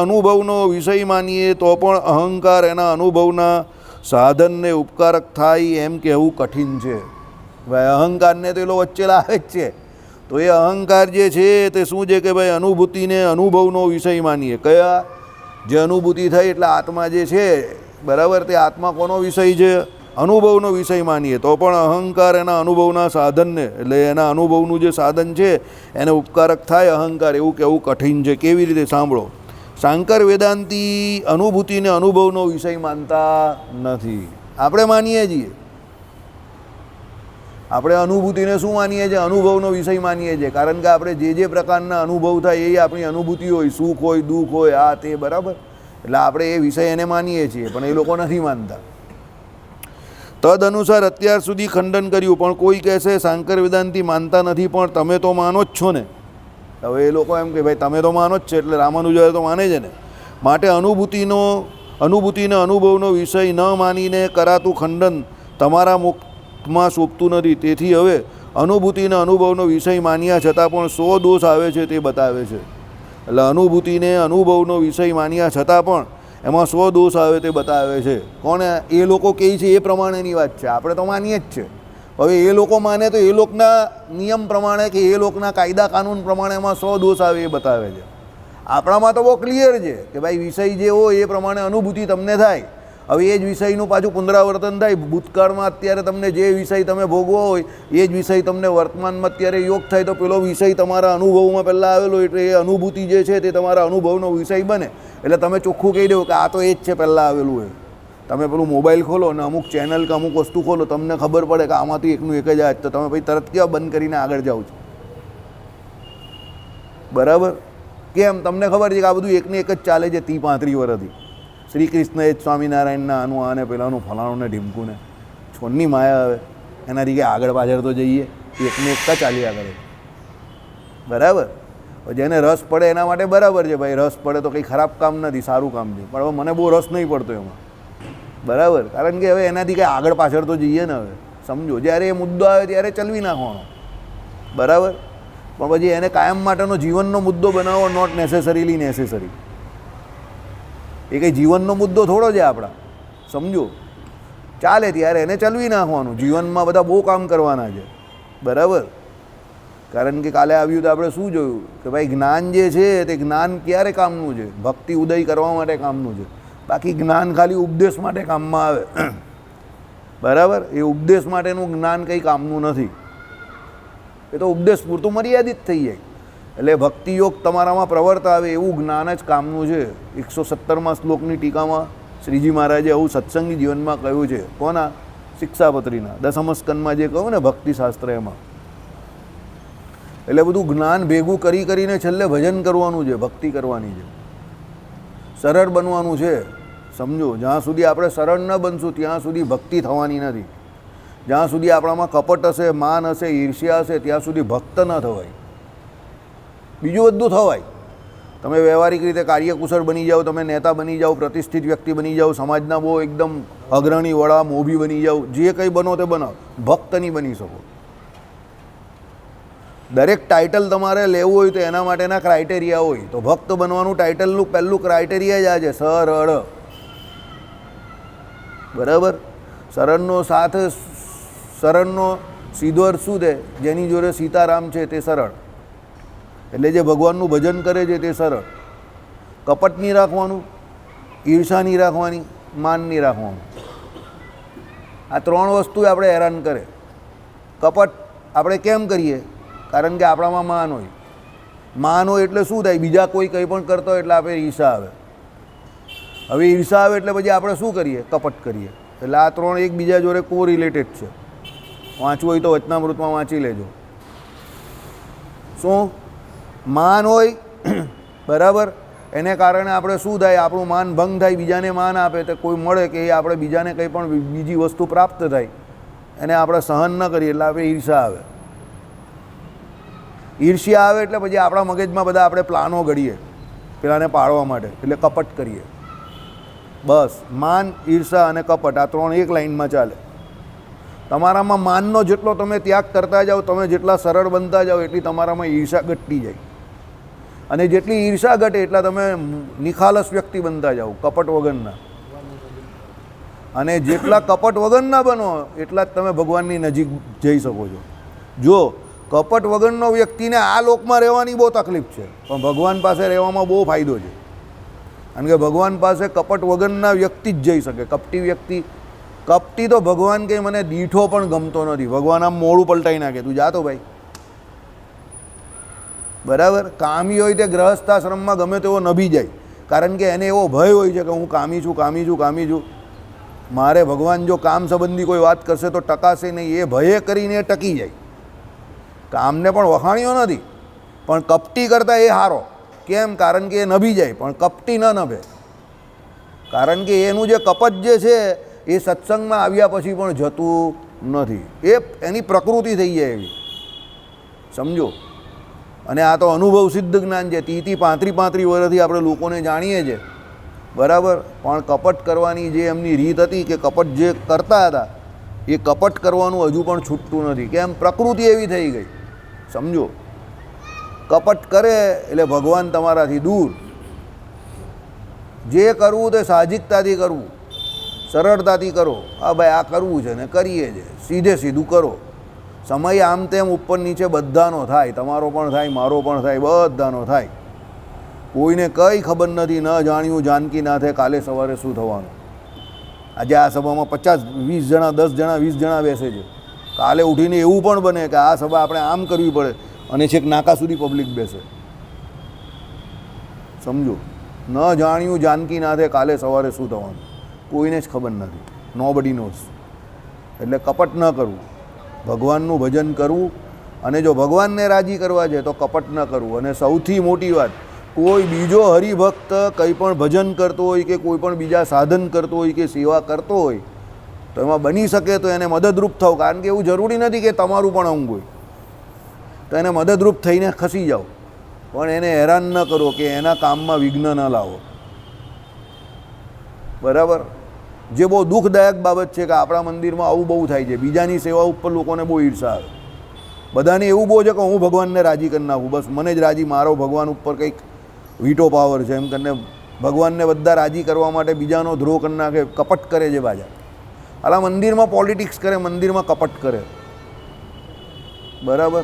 અનુભવનો વિષય માનીએ તો પણ અહંકાર એના અનુભવના સાધનને ઉપકારક થાય એમ કહેવું કઠિન છે. ભાઈ અહંકારને તો એ લોકો વચ્ચે લાવે જ છે. તો એ અહંકાર જે છે તે શું છે કે ભાઈ અનુભૂતિને અનુભવનો વિષય માનીએ. કયા? જે અનુભૂતિ થઈ એટલે આત્મા જે છે, બરાબર, તે આત્મા કોનો વિષય છે? અનુભવનો વિષય માનીએ તો પણ અહંકાર એના અનુભવના સાધનને એટલે એના અનુભવનું જે સાધન છે એને ઉપકારક થાય અહંકાર એવું કહેવું કઠિન છે. કેવી રીતે સાંભળો. શાંકર વેદાંતી અનુભૂતિને અનુભવનો વિષય માનતા નથી. આપણે માનીએ છીએ. આપણે અનુભૂતિને શું માનીએ છીએ? અનુભવનો વિષય માનીએ છીએ. કારણ કે આપણે જે પ્રકારના અનુભવ થાય એ આપણી અનુભૂતિ હોય, સુખ હોય, દુઃખ હોય, આ તે બરાબર. એટલે આપણે એ વિષય એને માનીએ છીએ, પણ એ લોકો નથી માનતા. તદ અનુસાર અત્યાર સુધી ખંડન કર્યું, પણ કોઈ કહેશે શાંકર વેદાંતી માનતા નથી, પણ તમે તો માનો જ છો ને. હવે એ લોકો એમ કે ભાઈ તમે તો માનો જ છે, એટલે રામાનુજાચાર્ય તો માને છે ને. માટે અનુભૂતિને અનુભવનો વિષય ન માનીને કરાતું ખંડન તમારા મુખમાં શોભતું નથી. તેથી હવે અનુભૂતિને અનુભવનો વિષય માન્યા છતાં પણ 100 દોષ આવે છે તે બતાવે છે. એટલે અનુભૂતિને અનુભવનો વિષય માન્યા છતાં પણ એમાં 100 દોષ આવે તે બતાવે છે. કોને? એ લોકો કહે છે એ પ્રમાણેની વાત છે. આપણે તો માનીએ જ છે. હવે એ લોકો માને તો એ લોકોના નિયમ પ્રમાણે કે એ લોકોના કાયદા કાનૂન પ્રમાણે એમાં 100 દોષ આવે એ બતાવે છે. આપણામાં તો બહુ ક્લિયર છે કે ભાઈ વિષય જે હોય એ પ્રમાણે અનુભૂતિ તમને થાય. હવે એ જ વિષયનું પાછું પુનરાવર્તન થાય. ભૂતકાળમાં અત્યારે તમને જે વિષય તમે ભોગવો હોય એ જ વિષય તમને વર્તમાનમાં અત્યારે યોગ થાય તો પેલો વિષય તમારા અનુભવમાં પહેલાં આવેલો, એટલે એ અનુભૂતિ જે છે તે તમારા અનુભવનો વિષય બને. એટલે તમે ચોખ્ખું કહી દો કે આ તો એ જ છે પહેલાં આવેલું હોય. તમે પેલું મોબાઈલ ખોલો ને અમુક ચેનલ કે અમુક વસ્તુ ખોલો, તમને ખબર પડે કે આમાંથી એકનું એક જ આ જ, તો તમે પછી તરત કેવા બંધ કરીને આગળ જાઓ છો? બરાબર. કેમ? તમને ખબર છે કે આ બધું એકને એક જ ચાલે છે 30-35 વર્ષથી. શ્રી કૃષ્ણ એ જ સ્વામિનારાયણના આનું આને પેલાનું ફલાણું ને ઢીમકું ને છોડની માયા. હવે એનાથી કે આગળ પાછળ તો જઈએ, એકને એક ચાલ્યા કરે. બરાબર. જેને રસ પડે એના માટે બરાબર છે ભાઈ, રસ પડે તો કંઈ ખરાબ કામ નથી, સારું કામ છે. પણ હવે મને બહુ રસ નહીં પડતો એમાં. બરાબર. કારણ કે હવે એનાથી કંઈ આગળ પાછળ તો જઈએ ને. હવે સમજો, જ્યારે એ મુદ્દો આવે ત્યારે ચલવી નાખવાનો. બરાબર. પણ પછી એને કાયમ માટેનો જીવનનો મુદ્દો બનાવો, નોટ નેસેસરીલી નેસેસરી. એ કંઈ જીવનનો મુદ્દો થોડો છે આપણા. સમજો, ચાલે ત્યારે એને ચલવી નાખવાનું. જીવનમાં બધા બહુ કામ કરવાના છે. બરાબર. કારણ કે કાલે આવ્યું તો આપણે શું જોયું કે ભાઈ જ્ઞાન જે છે તે જ્ઞાન ક્યારે કામનું છે? ભક્તિ ઉદય કરવા માટે કામનું છે. બાકી જ્ઞાન ખાલી ઉપદેશ માટે કામમાં આવે. બરાબર. એ ઉપદેશ માટેનું જ્ઞાન કંઈ કામનું નથી. એ તો ઉપદેશ પૂરતું મર્યાદિત થઈ જાય. એટલે ભક્તિયોગ તમારામાં પ્રવર્ત આવે એવું જ્ઞાન જ કામનું છે. 117મા શ્લોકની ટીકામાં શ્રીજી મહારાજે આવું સત્સંગી જીવનમાં કહ્યું છે. કોના? શિક્ષાપત્રીના 10મ સ્કંદમાં જે કહ્યું ને ભક્તિશાસ્ત્ર, એમાં. એટલે બધું જ્ઞાન ભેગું કરીને છેલ્લે ભજન કરવાનું છે, ભક્તિ કરવાની છે, સરળ બનવાનું છે. સમજો, જ્યાં સુધી આપણે સરળ ન બનશું ત્યાં સુધી ભક્તિ થવાની નથી. જ્યાં સુધી આપણામાં કપટ હશે, માન હશે, ઈર્ષ્યા હશે, ત્યાં સુધી ભક્ત ન થવાય. બીજું બધું થવાય. તમે વ્યવહારિક રીતે કાર્યકુશળ બની જાઓ, તમે નેતા બની જાઓ, પ્રતિષ્ઠિત વ્યક્તિ બની જાઓ, સમાજના બહુ એકદમ અગ્રણી વડા મોભી બની જાઓ, જે કંઈ બનો તે બનાવો, ભક્ત નહીં બની શકો. દરેક ટાઇટલ તમારે લેવું હોય તો એના માટેના ક્રાઇટેરિયા હોય. તો ભક્ત બનવાનું ટાઇટલનું પહેલું ક્રાઇટેરિયા જ આ છે, સરળ. બરાબર. સરળનો સીધો અર્થ શું છે? જેની જોડે સીતારામ છે તે સરળ. એટલે જે ભગવાનનું ભજન કરે છે તે સરળ. કપટ નહીં રાખવાનું, ઈર્ષા નહીં રાખવાની, માન નહીં રાખવાનું. આ 3 વસ્તુ આપણે હેરાન કરે. કપટ આપણે કેમ કરીએ? કારણ કે આપણામાં માન હોય. માન હોય એટલે શું થાય? બીજા કોઈ કંઈ પણ કરતો હોય એટલે આપણે ઈર્ષા આવે. હવે ઈર્ષા આવે એટલે પછી આપણે શું કરીએ? કપટ કરીએ. એટલે આ 3 એકબીજા જોડે કોરિલેટેડ છે. વાંચવું હોય તો વચનામૃતમાં વાંચી લેજો. શું? માન હોય, બરાબર, એને કારણે આપણે શું થાય? આપણું માન ભંગ થાય, બીજાને માન આપે તો કોઈ મળે કે એ આપણે બીજાને કંઈ પણ બીજી વસ્તુ પ્રાપ્ત થાય, એને આપણે સહન ન કરીએ એટલે આપણે ઈર્ષા આવે. ઈર્ષ્યા આવે એટલે પછી આપણા મગજમાં બધા આપણે પ્લાનો ઘડીએ પેલાને પાડવા માટે, એટલે કપટ કરીએ. બસ, માન, ઈર્ષા અને કપટ, આ 3 એક લાઇનમાં ચાલે. તમારામાં માનનો જેટલો તમે ત્યાગ કરતા જાઓ, તમે જેટલા સરળ બનતા જાઓ, એટલી તમારામાં ઈર્ષા ઘટતી જાય. અને જેટલી ઈર્ષા ઘટે એટલા તમે નિખાલસ વ્યક્તિ બનતા જાઓ, કપટ વગરના. અને જેટલા કપટ વગરના બનો એટલા જ તમે ભગવાનની નજીક જઈ શકો છો. જો કપટ વગરનો વ્યક્તિને આ લોકમાં રહેવાની બહુ તકલીફ છે, પણ ભગવાન પાસે રહેવામાં બહુ ફાયદો છે. કારણ કે ભગવાન પાસે કપટ વગરના વ્યક્તિ જ જઈ શકે. કપટી વ્યક્તિ કપટી તો ભગવાન કંઈ મને દીઠો પણ ગમતો નથી. ભગવાન આમ મોડું પલટાઈ નાખે, તું જાતો ભાઈ. બરાબર. કામી હોય તે ગ્રહસ્થાશ્રમમાં ગમે તેવો નભી જાય, કારણ કે એને એવો ભય હોય છે કે હું કામી છું, કામી છું, કામી છું. મારે ભગવાન જો કામ સંબંધી કોઈ વાત કરશે તો ટકાશે નહીં, એ ભયે કરીને ટકી જાય. કામને પણ વખાણ્યો નથી, પણ કપટી કરતાં એ સારો. કેમ? કારણ કે એ નભી જાય, પણ કપટી ન નભે. કારણ કે એનું જે કપટ જે છે એ સત્સંગમાં આવ્યા પછી પણ જતું નથી. એ એની પ્રકૃતિ થઈ જાય એવી, સમજો. અને આ તો અનુભવ સિદ્ધ જ્ઞાન છે. 30-35 વર્ષથી આપણે લોકોને જાણીએ છીએ, બરાબર. પણ કપટ કરવાની જે એમની રીત હતી, કે કપટ જે કરતા હતા એ કપટ કરવાનું હજુ પણ છૂટતું નથી. કેમ? પ્રકૃતિ એવી થઈ ગઈ, સમજો. કપટ કરે એટલે ભગવાન તમારાથી દૂર. જે કરવું તે સાહજિકતાથી કરવું, સરળતાથી કરો. હા ભાઈ, આ કરવું છે ને કરીએ છે, સીધે સીધું કરો. સમય આમ તેમ ઉપર નીચે બધાનો થાય, તમારો પણ થાય, મારો પણ થાય, બધાનો થાય. કોઈને કંઈ ખબર નથી, ન જાણ્યું જાનકી નાથે કાલે સવારે શું થવાનું. આજે આ સભામાં 50-20 જણા, 10 જણા, 20 જણા બેસે છે. કાલે ઉઠીને એવું પણ બને કે આ સભા આપણે આમ કરવી પડે અને છેક નાકા સુધી પબ્લિક બેસે, સમજો. ન જાણ્યું જાનકી નાથે કાલે સવારે શું થવાનું, કોઈને જ ખબર નથી. Nobody knows. એટલે કપટ ન કરવું, ભગવાનનું ભજન કરવું. અને જો ભગવાનને રાજી કરવા છે તો કપટ ન કરવું. અને સૌથી મોટી વાત, કોઈ બીજો હરિભક્ત કંઈ પણ ભજન કરતો હોય કે કોઈ પણ બીજા સાધન કરતો હોય કે સેવા કરતો હોય તો એમાં બની શકે તો એને મદદરૂપ થાવ. કારણ કે એવું જરૂરી નથી કે તમારું પણ અંગ હોય, તો એને મદદરૂપ થઈને ખસી જાઓ, પણ એને હેરાન ન કરો કે એના કામમાં વિઘ્ન ન લાવો, બરાબર. જે બહુ દુઃખદાયક બાબત છે કે આપણા મંદિરમાં આવું બહુ થાય છે. બીજાની સેવા ઉપર લોકોને બહુ ઈર્ષા આવે. બધાને એવું બહુ છે કે હું ભગવાનને રાજી કરી નાખું, બસ મને જ રાજી, મારો ભગવાન ઉપર કંઈક વીટો પાવર છે એમ કરીને ભગવાનને બધા રાજી કરવા માટે બીજાનો ધ્રોહ કરી નાખે, કપટ કરે છે બાજા. આલા મંદિરમાં પોલિટિક્સ કરે, મંદિરમાં કપટ કરે, બરાબર.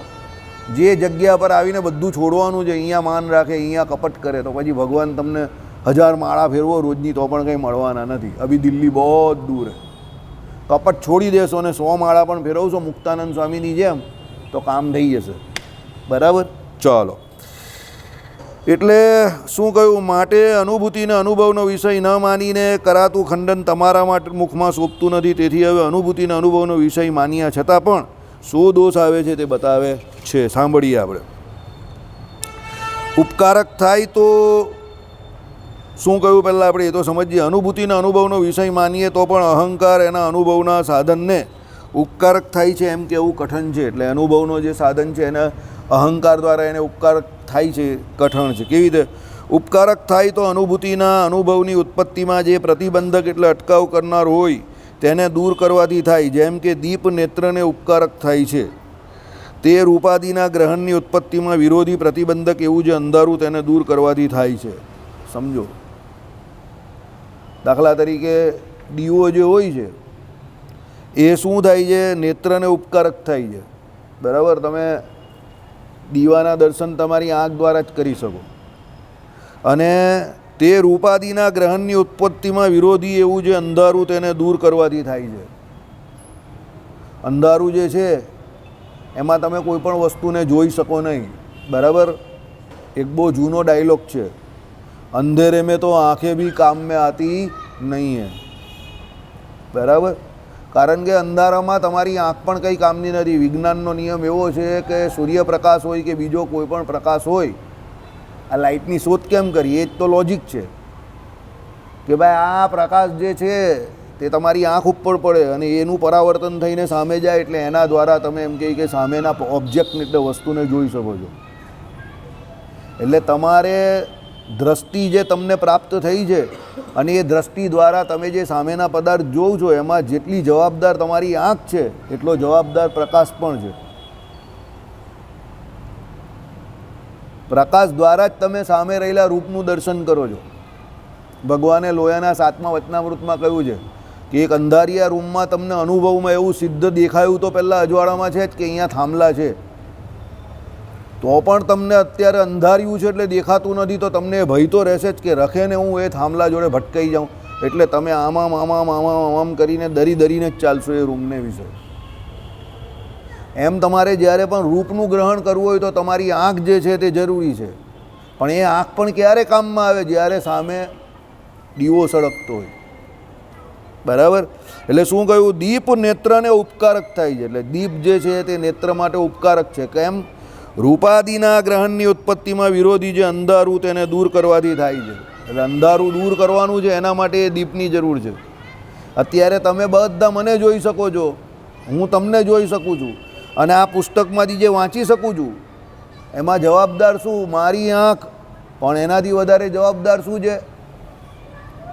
જે જગ્યા પર આવીને બધું છોડવાનું છે, અહીંયા માન રાખે, અહીંયા કપટ કરે, તો પછી ભગવાન તમને 1000 માળા ફેરવો રોજની તો પણ કંઈ મળવાના નથી. અભી દિલ્હી બહુ દૂર છે. કપટ છોડી દેશો અને 100 માળા પણ ફેરવશો મુક્તાનંદ સ્વામીની જેમ તો કામ થઈ જશે, બરાબર. ચાલો, એટલે શું કહ્યું? માટે અનુભૂતિને અનુભવનો વિષય ન માનીને કરાતું ખંડન તમારા માટે મુખમાં શોભતું નથી. તેથી હવે અનુભૂતિને અનુભવનો વિષય માન્યા છતાં પણ શું દોષ આવે છે તે બતાવે છે. સાંભળીએ આપણે. ઉપકારક થાય તો શું કહ્યું પહેલાં આપણે એ તો સમજીએ. અનુભૂતિના અનુભવનો વિષય માનીએ તો પણ અહંકાર એના અનુભવના સાધનને ઉપકારક થાય છે એમ કહેવું કઠણ છે. એટલે અનુભવનો જે સાધન છે એને અહંકાર દ્વારા એને ઉપકારક થાય છે, કઠણ છે. કેવી રીતે ઉપકારક થાય? તો અનુભૂતિના અનુભવની ઉત્પત્તિમાં જે પ્રતિબંધક એટલે અટકાવ કરનાર હોય તેને દૂર કરવાથી થાય. જેમ કે દીપ નેત્રને ઉપકારક થાય છે, તે રૂપાદિના ગ્રહણની ઉત્પત્તિમાં વિરોધી પ્રતિબંધક એવું જે અંધારું તેને દૂર કરવાથી થાય છે, સમજો. દાખલા તરીકે દીવો જે હોય છે એ શું થાય છે? નેત્રને ઉપકારક થાય છે, બરાબર. તમે દીવાના દર્શન તમારી આંખ દ્વારા જ કરી શકો. અને તે રૂપાદિના ગ્રહણની ઉત્પત્તિમાં વિરોધી એવું જે અંધારું તેને દૂર કરવાથી થાય છે. અંધારું જે છે એમાં તમે કોઈ પણ વસ્તુને જોઈ શકો નહીં, બરાબર. એક બહુ જૂનો ડાયલોગ છે, અંધેરે મેં તો આંखें भी काम में आती नहीं है, બરાબર. કારણ કે અંધારામાં તમારી આંખ પણ કંઈ કામની નથી. વિજ્ઞાનનો નિયમ એવો છે કે સૂર્યપ્રકાશ હોય કે બીજો કોઈ પણ પ્રકાશ હોય, આ લાઇટની શોધ કેમ કરી? એ જ તો લોજિક છે કે ભાઈ આ પ્રકાશ જે છે તે તમારી આંખ ઉપર પડે અને એનું પરાવર્તન થઈને સામે જાય, એટલે એના દ્વારા તમે એમ કહી કે સામેના ઓબ્જેક્ટને એટલે વસ્તુને જોઈ શકો છો. એટલે તમારે દ્રષ્ટિ જે તમને પ્રાપ્ત થઈ છે અને એ દ્રષ્ટિ દ્વારા તમે જે સામેના પદાર્થ જોવો છો એમાં જેટલી જવાબદાર તમારી આંખ છે એટલો જવાબદાર પ્રકાશ પણ છે. પ્રકાશ દ્વારા જ તમે સામે રહેલા રૂપનું દર્શન કરો છો. ભગવાને લોયાના 7મા વચનામૃતમાં કહ્યું છે કે એક અંધારિયા રૂમમાં તમને અનુભવમાં એવું સિદ્ધ દેખાયું તો પહેલાં અજવાળામાં છે જ કે અહીંયા થાંભલા છે, તો પણ તમને અત્યારે અંધાર્યું છે એટલે દેખાતું નથી, તો તમને ભય તો રહેશે જ કે રખે ને હું એ થાંભલા જોડે ભટકાઈ જાઉં. એટલે તમે આમ કરીને દરીને જ ચાલશો એ રૂમને વિશે. એમ તમારે જ્યારે પણ રૂપનું ગ્રહણ કરવું હોય તો તમારી આંખ જે છે તે જરૂરી છે, પણ એ આંખ પણ ક્યારે કામમાં આવે? જ્યારે સામે દીવો સળગતો હોય. બરાબર? એટલે શું કહ્યું? દીપ નેત્રને ઉપકારક થાય છે. એટલે દીપ જે છે તે નેત્ર માટે ઉપકારક છે. કેમ? રૂપાદિના ગ્રહણની ઉત્પત્તિમાં વિરોધી જે અંધારું તેને દૂર કરવાથી થાય છે. એટલે અંધારું દૂર કરવાનું છે, એના માટે એ દીપની જરૂર છે. અત્યારે તમે બધા મને જોઈ શકો છો, હું તમને જોઈ શકું છું, અને આ પુસ્તકમાંથી જે વાંચી શકું છું એમાં જવાબદાર શું? મારી આંખ. પણ એનાથી વધારે જવાબદાર શું છે?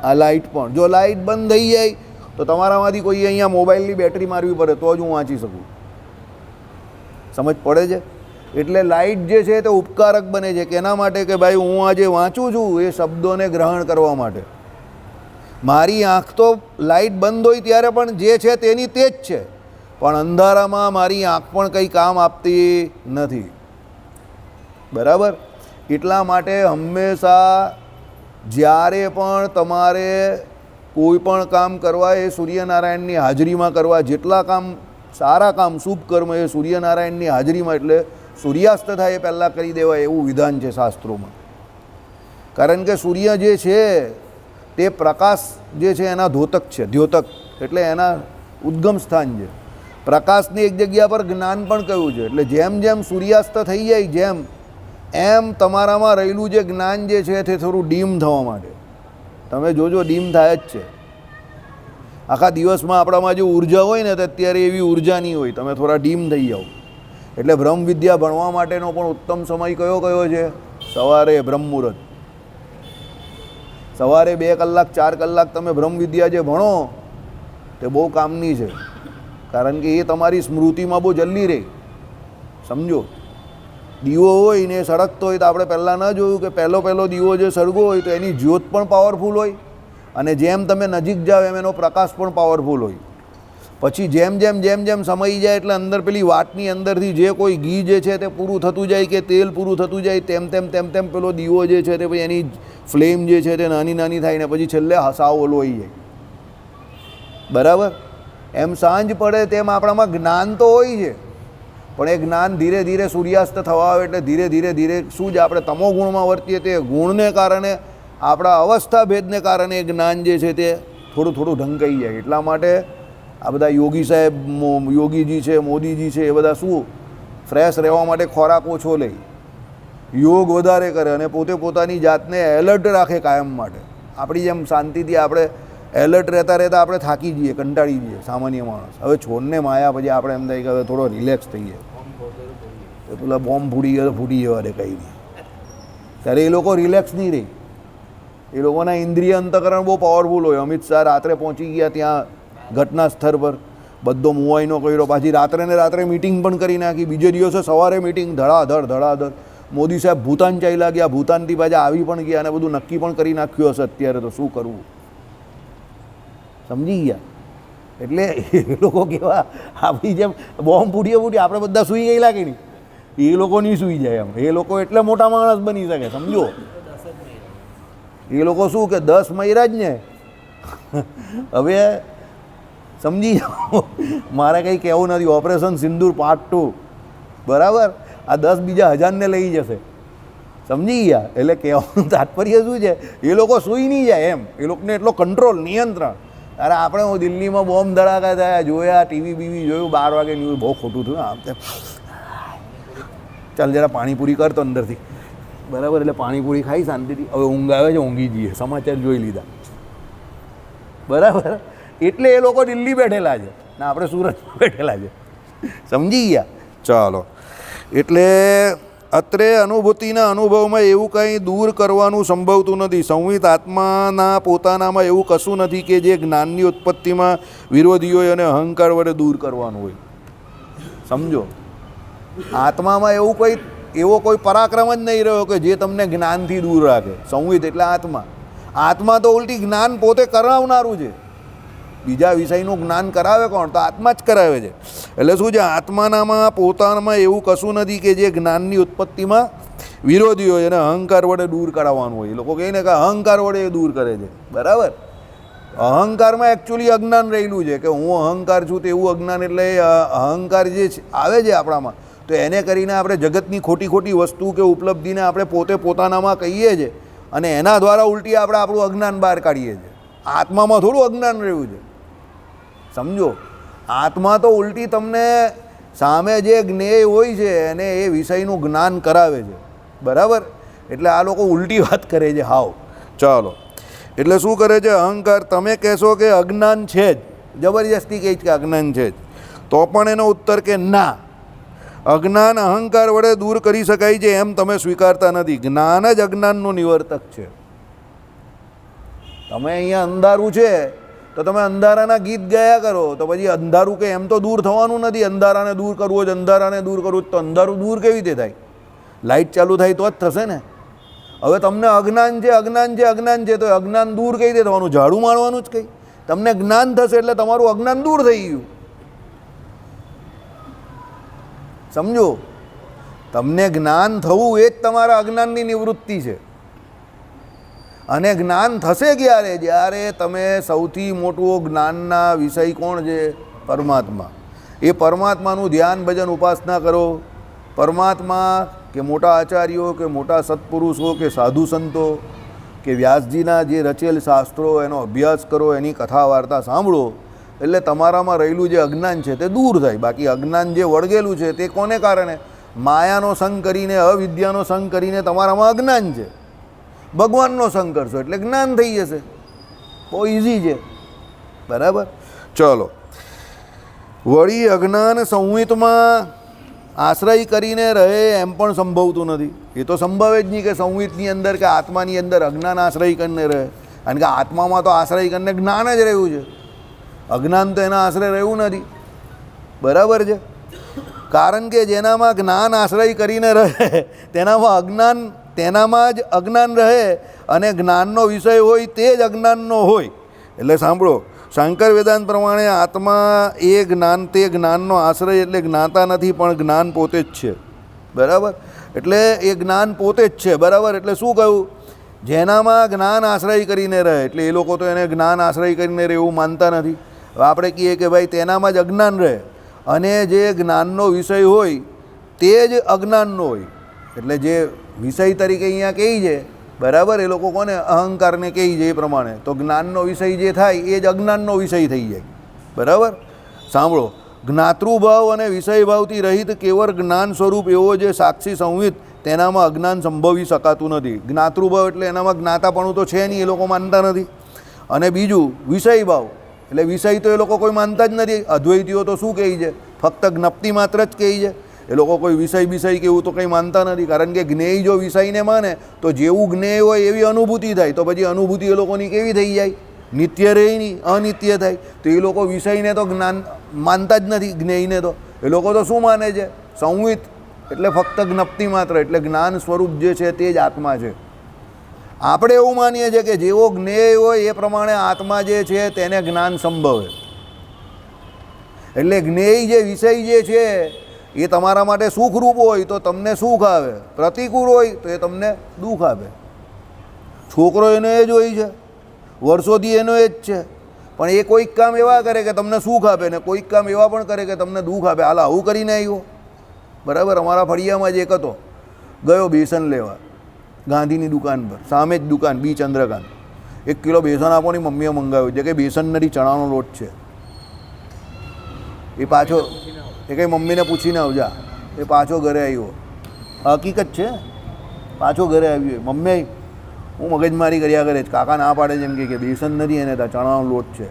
આ લાઇટ પણ. જો લાઇટ બંધ થઈ જાય તો તમારામાંથી કોઈ અહીંયા મોબાઈલની બેટરી મારવી પડે તો જ હું વાંચી શકું. સમજ પડે છે? એટલે લાઇટ જે છે તે ઉપકારક બને છે. કેના માટે? કે ભાઈ હું આજે વાંચું છું એ શબ્દોને ગ્રહણ કરવા માટે. મારી આંખ તો લાઇટ બંધ હોય ત્યારે પણ જે છે તેની તે જ છે, પણ અંધારામાં મારી આંખ પણ કંઈ કામ આપતી નથી. બરાબર? એટલા માટે હંમેશા જ્યારે પણ તમારે કોઈ પણ કામ કરવા એ સૂર્યનારાયણની હાજરીમાં કરવા. જેટલા કામ સારા કામ શુભ કર્મ એ સૂર્યનારાયણની હાજરીમાં, એટલે સૂર્યાસ્ત થાય એ પહેલાં કરી દેવાય એવું વિધાન છે શાસ્ત્રોમાં. કારણ કે સૂર્ય જે છે તે પ્રકાશ જે છે એના ધોતક છે. દ્યોતક એટલે એના ઉદ્ગમ સ્થાન છે. પ્રકાશની એક જગ્યા પર જ્ઞાન પણ કહ્યું છે. એટલે જેમ જેમ સૂર્યાસ્ત થઈ જાય એમ તમારામાં રહેલું જે જ્ઞાન જે છે તે થોડું ડીમ થવા માટે. તમે જોજો ડીમ થાય જ છે. આખા દિવસમાં આપણામાં જે ઉર્જા હોય ને તો અત્યારે એવી ઉર્જા નહીં હોય. તમે થોડા ડીમ થઈ જાઓ. એટલે બ્રહ્મ વિદ્યા ભણવા માટેનો પણ ઉત્તમ સમય કયો છે? સવારે બ્રહ્મ મુહૂર્ત. સવારે 2 કલાક 4 કલાક તમે બ્રહ્મ વિદ્યા જે ભણો તે બહુ કામની છે. કારણ કે એ તમારી સ્મૃતિમાં બહુ જલ્દી રહે. સમજો? દીવો હોય ને સળગતો હોય તો આપણે પહેલાં ન જોયું કે પહેલો દીવો જે સળગો હોય તો એની જ્યોત પણ પાવરફુલ હોય, અને જેમ તમે નજીક જાઓ એમ એનો પ્રકાશ પણ પાવરફુલ હોય. પછી જેમ જેમ સમય જાય એટલે અંદર પેલી વાતની અંદરથી જે કોઈ ઘી જે છે તે પૂરું થતું જાય કે તેલ પૂરું થતું જાય, તેમ પેલો દીવો જે છે તે પછી એની ફ્લેમ જે છે તે નાની થાય ને પછી છેલ્લે હસાવો લોહી જાય. બરાબર? એમ સાંજ પડે તેમ આપણામાં જ્ઞાન તો હોય છે, પણ એ જ્ઞાન ધીરે ધીરે સૂર્યાસ્ત થવા આવે એટલે ધીરે શું જ આપણે તમો ગુણમાં વર્તીએ તે ગુણને કારણે, આપણા અવસ્થા ભેદને કારણે એ જ્ઞાન જે છે તે થોડું ઢંકાઈ જાય. એટલા માટે આ બધા યોગી સાહેબ, યોગીજી છે, મોદીજી છે, એ બધા શું ફ્રેશ રહેવા માટે ખોરાક ઓછો લે, યોગ વધારે કરે અને પોતે પોતાની જાતને એલર્ટ રાખે કાયમ માટે. આપણી જેમ શાંતિથી આપણે એલર્ટ રહેતા આપણે થાકી જઈએ, કંટાળી જઈએ સામાન્ય માણસ. હવે છોડને માયા પછી આપણે એમ થાય કે હવે થોડો રિલેક્સ થઈએ. પેલા બોમ્બ ફૂટી ગયો ફૂટી જવા દે, કંઈ નહીં. ત્યારે એ લોકો રિલેક્સ નહીં રહે. એ લોકોના ઇન્દ્રિય અંતકરણ બહુ પાવરફુલ હોય. અમિત શાહ રાત્રે પહોંચી ગયા ત્યાં ઘટના સ્થળ પર, બધો મુવાઈનો કર્યો, પાછી રાત્રે મિટિંગ પણ કરી નાખી. બીજે દિવસે સવારે મિટિંગ, ધડાધડ. મોદી સાહેબ ભૂતાન ચાલ્યા ગયા, ભૂતાનથી પાછા આવી પણ ગયા અને બધું નક્કી પણ કરી નાખ્યું હશે અત્યારે તો શું કરવું. સમજી ગયા? એટલે એ લોકો કેવા આપણી જેમ બોમ્બ ફૂટી આપણે બધા સૂઈ ગયેલા કે નહીં, એ લોકો નહીં સૂઈ જાય એમ. એ લોકો એટલે મોટા માણસ બની શકે. સમજો? એ લોકો શું કે 10 મહિરા જ ને. હવે સમજી જાઓ, મારે કંઈ કહેવું નથી. ઓપરેશન સિંદૂર પાર્ટ 2. બરાબર? આ 10 બીજા 1000ને લઈ જશે. સમજી ગયા? એટલે કહેવાનું તાત્પર્ય શું છે? એ લોકો સૂઈ નહીં જાય એમ. એ લોકોને એટલો કંટ્રોલ, નિયંત્રણ. અરે આપણે હું દિલ્હીમાં બોમ્બ ધડાકા થયા જોયા, ટીવી જોયું, 12 વાગે ન્યૂઝ, બહુ ખોટું થયું. આમ તેમ ચાલ જરા પાણીપુરી કરતો અંદરથી. બરાબર? એટલે પાણીપુરી ખાઈ શાંતિથી. હવે ઊંઘ આવે છે, ઊંઘી જઈએ, સમાચાર જોઈ લીધા. બરાબર? એટલે એ લોકો દિલ્હી બેઠેલા છે ને આપણે સુરતમાં બેઠેલા છે. સમજી ગયા? ચાલો. એટલે અત્રે અનુભૂતિના અનુભવમાં એવું કંઈ દૂર કરવાનું સંભવતું નથી. સંવિત આત્માના પોતાનામાં એવું કશું નથી કે જે જ્ઞાનની ઉત્પત્તિમાં વિરોધી હોય અને અહંકાર વડે દૂર કરવાનું હોય. સમજો? આત્મામાં એવો કોઈ પરાક્રમ જ નહીં રહ્યો કે જે તમને જ્ઞાનથી દૂર રાખે. સંવિત એટલે આત્મા તો ઉલટી જ્ઞાન પોતે કરાવનારું છે. બીજા વિષયનું જ્ઞાન કરાવે કોણ? તો આત્મા જ કરાવે છે. એટલે શું છે? આત્માનામાં પોતાનામાં એવું કશું નથી કે જે જ્ઞાનની ઉત્પત્તિમાં વિરોધી હોય અને અહંકાર વડે દૂર કરાવવાનું હોય. એ લોકો કહે ને કે અહંકાર વડે એ દૂર કરે છે. બરાબર? અહંકારમાં એકચ્યુઅલી અજ્ઞાન રહેલું છે કે હું અહંકાર છું તેવું અજ્ઞાન. એટલે અહંકાર જે આવે છે આપણામાં, તો એને કરીને આપણે જગતની ખોટી ખોટી વસ્તુ કે ઉપલબ્ધિને આપણે પોતે પોતાનામાં કહીએ છીએ અને એના દ્વારા ઉલટી આપણે આપણું અજ્ઞાન બહાર કાઢીએ છીએ. આત્મામાં થોડું અજ્ઞાન રહ્યું છે, સમજો. આત્મા તો ઉલટી તમને સામે જે જ્ઞેય હોય છે એને એ વિષયનું જ્ઞાન કરાવે છે, બરાબર. એટલે આ લોકો ઉલટી વાત કરે છે હાવ. ચાલો, એટલે શું કરે છે અહંકાર? તમે કહેશો કે અજ્ઞાન છે જ, જબરજસ્તી કહે છે કે અજ્ઞાન છે જ, તો પણ એનો ઉત્તર કે ના, અજ્ઞાન અહંકાર વડે દૂર કરી શકાય છે એમ તમે સ્વીકારતા નથી. જ્ઞાન જ અજ્ઞાનનું નિવર્તક છે. તમે અહીંયા અંધારું છે તો તમે અંધારાના ગીત ગાયા કરો, તો પછી અંધારું કે એમ તો દૂર થવાનું નથી. અંધારાને દૂર કરવું જ, અંધારાને દૂર કરવું જ, તો અંધારું દૂર કેવી રીતે થાય? લાઇટ ચાલુ થાય તો જ થશે ને. હવે તમને અજ્ઞાન છે, અજ્ઞાન છે, અજ્ઞાન છે, તો અજ્ઞાન દૂર કઈ રીતે થવાનું? ઝાડુ મારવાનું જ કંઈ. તમને જ્ઞાન થશે એટલે તમારું અજ્ઞાન દૂર થઈ ગયું, સમજો. તમને જ્ઞાન થવું એ જ તમારા અજ્ઞાનની નિવૃત્તિ છે. અને જ્ઞાન થશે ક્યારે? જ્યારે તમે સૌથી મોટું જ્ઞાનના વિષય કોણ છે? પરમાત્મા. એ પરમાત્માનું ધ્યાન ભજન ઉપાસના કરો. પરમાત્મા કે મોટા આચાર્યો કે મોટા સત્પુરુષો કે સાધુ સંતો કે વ્યાસજીના જે રચેલ શાસ્ત્રો એનો અભ્યાસ કરો, એની કથા વાર્તા સાંભળો, એટલે તમારામાં રહેલું જે અજ્ઞાન છે તે દૂર થાય. બાકી અજ્ઞાન જે વળગેલું છે તે કોને કારણે? માયાનો સંગ કરીને, અવિદ્યાનો સંગ કરીને તમારામાં અજ્ઞાન છે. ભગવાનનો સંગ કરશો એટલે જ્ઞાન થઈ જશે. બહુ ઇઝી છે, બરાબર. ચલો, વળી અજ્ઞાન સંહિતમાં આશ્રય કરીને રહે એમ પણ સંભવતું નથી. એ તો સંભવે જ નહીં કે સંહિતની અંદર કે આત્માની અંદર અજ્ઞાન આશ્રય કરીને રહે. કારણ કે આત્મામાં તો આશ્રય કરીને જ્ઞાન જ રહ્યું છે, અજ્ઞાન તો એના આશ્રય રહ્યું નથી, બરાબર છે. કારણ કે જેનામાં જ્ઞાન આશ્રય કરીને રહે તેનામાં જ અજ્ઞાન રહે, અને જ્ઞાનનો વિષય હોય તે જ અજ્ઞાનનો હોય. એટલે સાંભળો, શંકર વેદાંત પ્રમાણે આત્મા એ જ્ઞાન, તે જ્ઞાનનો આશ્રય એટલે જ્ઞાતા નથી પણ જ્ઞાન પોતે જ છે, બરાબર. એટલે એ જ્ઞાન પોતે જ છે, બરાબર. એટલે શું કહ્યું? જેનામાં જ્ઞાન આશ્રય કરીને રહે, એટલે એ લોકો તો એને જ્ઞાન આશ્રય કરીને રહે એવું માનતા નથી. હવે આપણે કહીએ કે ભાઈ તેનામાં જ અજ્ઞાન રહે, અને જે જ્ઞાનનો વિષય હોય તે જ અજ્ઞાનનો હોય. એટલે જે વિષય તરીકે અહીંયા કહે છે, બરાબર, એ લોકો કોને? અહંકારને કહે છે એ પ્રમાણે. તો જ્ઞાનનો વિષય જે થાય એ જ અજ્ઞાનનો વિષય થઈ જાય, બરાબર. સાંભળો, જ્ઞાતૃભાવ અને વિષયભાવથી રહિત કેવળ જ્ઞાન સ્વરૂપ એવો જે સાક્ષી સંહિત, તેનામાં અજ્ઞાન સંભવી શકાતું નથી. જ્ઞાતૃભાવ એટલે એનામાં જ્ઞાતાપણું તો છે નહીં, એ લોકો માનતા નથી. અને બીજું વિષયભાવ, એટલે વિષય તો એ લોકો કોઈ માનતા જ નથી. અદ્વૈતીઓ તો શું કહે છે? ફક્ત જ્ઞપ્તિ માત્ર જ કહે છે. એ લોકો કોઈ વિષય કે એવું તો કંઈ માનતા નથી. કારણ કે જ્ઞેય જો વિષયને માને તો જેવું જ્ઞેય હોય એવી અનુભૂતિ થાય. તો પછી અનુભૂતિ એ લોકોની કેવી થઈ જાય? નિત્ય રહે નહીં, અનિત્ય થાય. તો એ લોકો વિષયને તો જ્ઞાન માનતા જ નથી, જ્ઞેયને તો. એ લોકો તો શું માને છે? સંહિત એટલે ફક્ત જ્ઞપ્તિ માત્ર, એટલે જ્ઞાન સ્વરૂપ જે છે તે જ આત્મા છે. આપણે એવું માનીએ છીએ કે જેવો જ્ઞેય હોય એ પ્રમાણે આત્મા જે છે તેને જ્ઞાન સંભવે. એટલે જ્ઞેય જે વિષય જે છે એ તમારા માટે સુખરૂપ હોય તો તમને સુખ આવે, પ્રતિકૂળ હોય તો એ તમને દુઃખ આપે. છોકરો એનો એ જ હોય છે, વર્ષોથી એનો એ જ છે. પણ એ કોઈક કામ એવા કરે કે તમને સુખ આપે, ને કોઈક કામ એવા પણ કરે કે તમને દુઃખ આપે. હાલ આવું કરીને આવ્યો, બરાબર. અમારા ફળિયામાં જ એક હતો, ગયો બેસન લેવા ગાંધીની દુકાન પર, સામે જ દુકાન, બી ચંદ્રકાંત. 1 કિલો બેસન આપોની મમ્મીએ મંગાવ્યું છે કે બેસન નથી, ચણાનો લોટ છે. એ પાછો, એ કંઈ મમ્મીને પૂછીને આવજા. એ પાછો ઘરે આવ્યો, હકીકત છે, પાછો ઘરે આવ્યો. મમ્મી હું મગજમારી કર્યા કરે છે, કાકા ના પાડે છે એમ કે બેસન નથી, એને ત્યાં ચણાનો લોટ છે.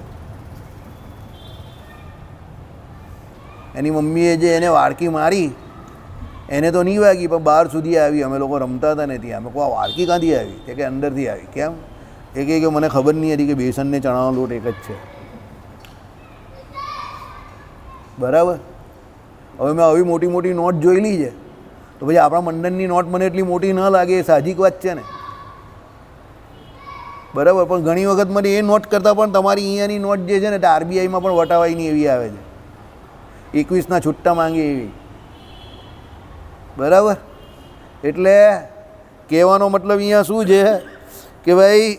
એની મમ્મીએ જે એને વાડકી મારી, એને તો નહીં વાગી, પણ બહાર સુધી આવી. અમે લોકો રમતા હતા ને ત્યાં. અમે કહો આ વાડકી ક્યાંથી આવી? તે કે અંદરથી આવી. કેમ? એ કહે કે મને ખબર નહીં હતી કે બેસન ને ચણાનો લોટ એક જ છે, બરાબર. હવે મેં આવી મોટી મોટી નોટ જોયેલી છે, તો પછી આપણા મંડળની નોટ મને એટલી મોટી ન લાગે, એ સાહજિક વાત છે ને, બરાબર. પણ ઘણી વખત મને એ નોટ કરતાં પણ તમારી અહીંયાની નોટ જે છે ને તે આરબીઆઈમાં પણ વટાવાયની એવી આવે છે, 21ના છૂટ્ટા માંગે એવી, બરાબર. એટલે કહેવાનો મતલબ અહીંયા શું છે કે ભાઈ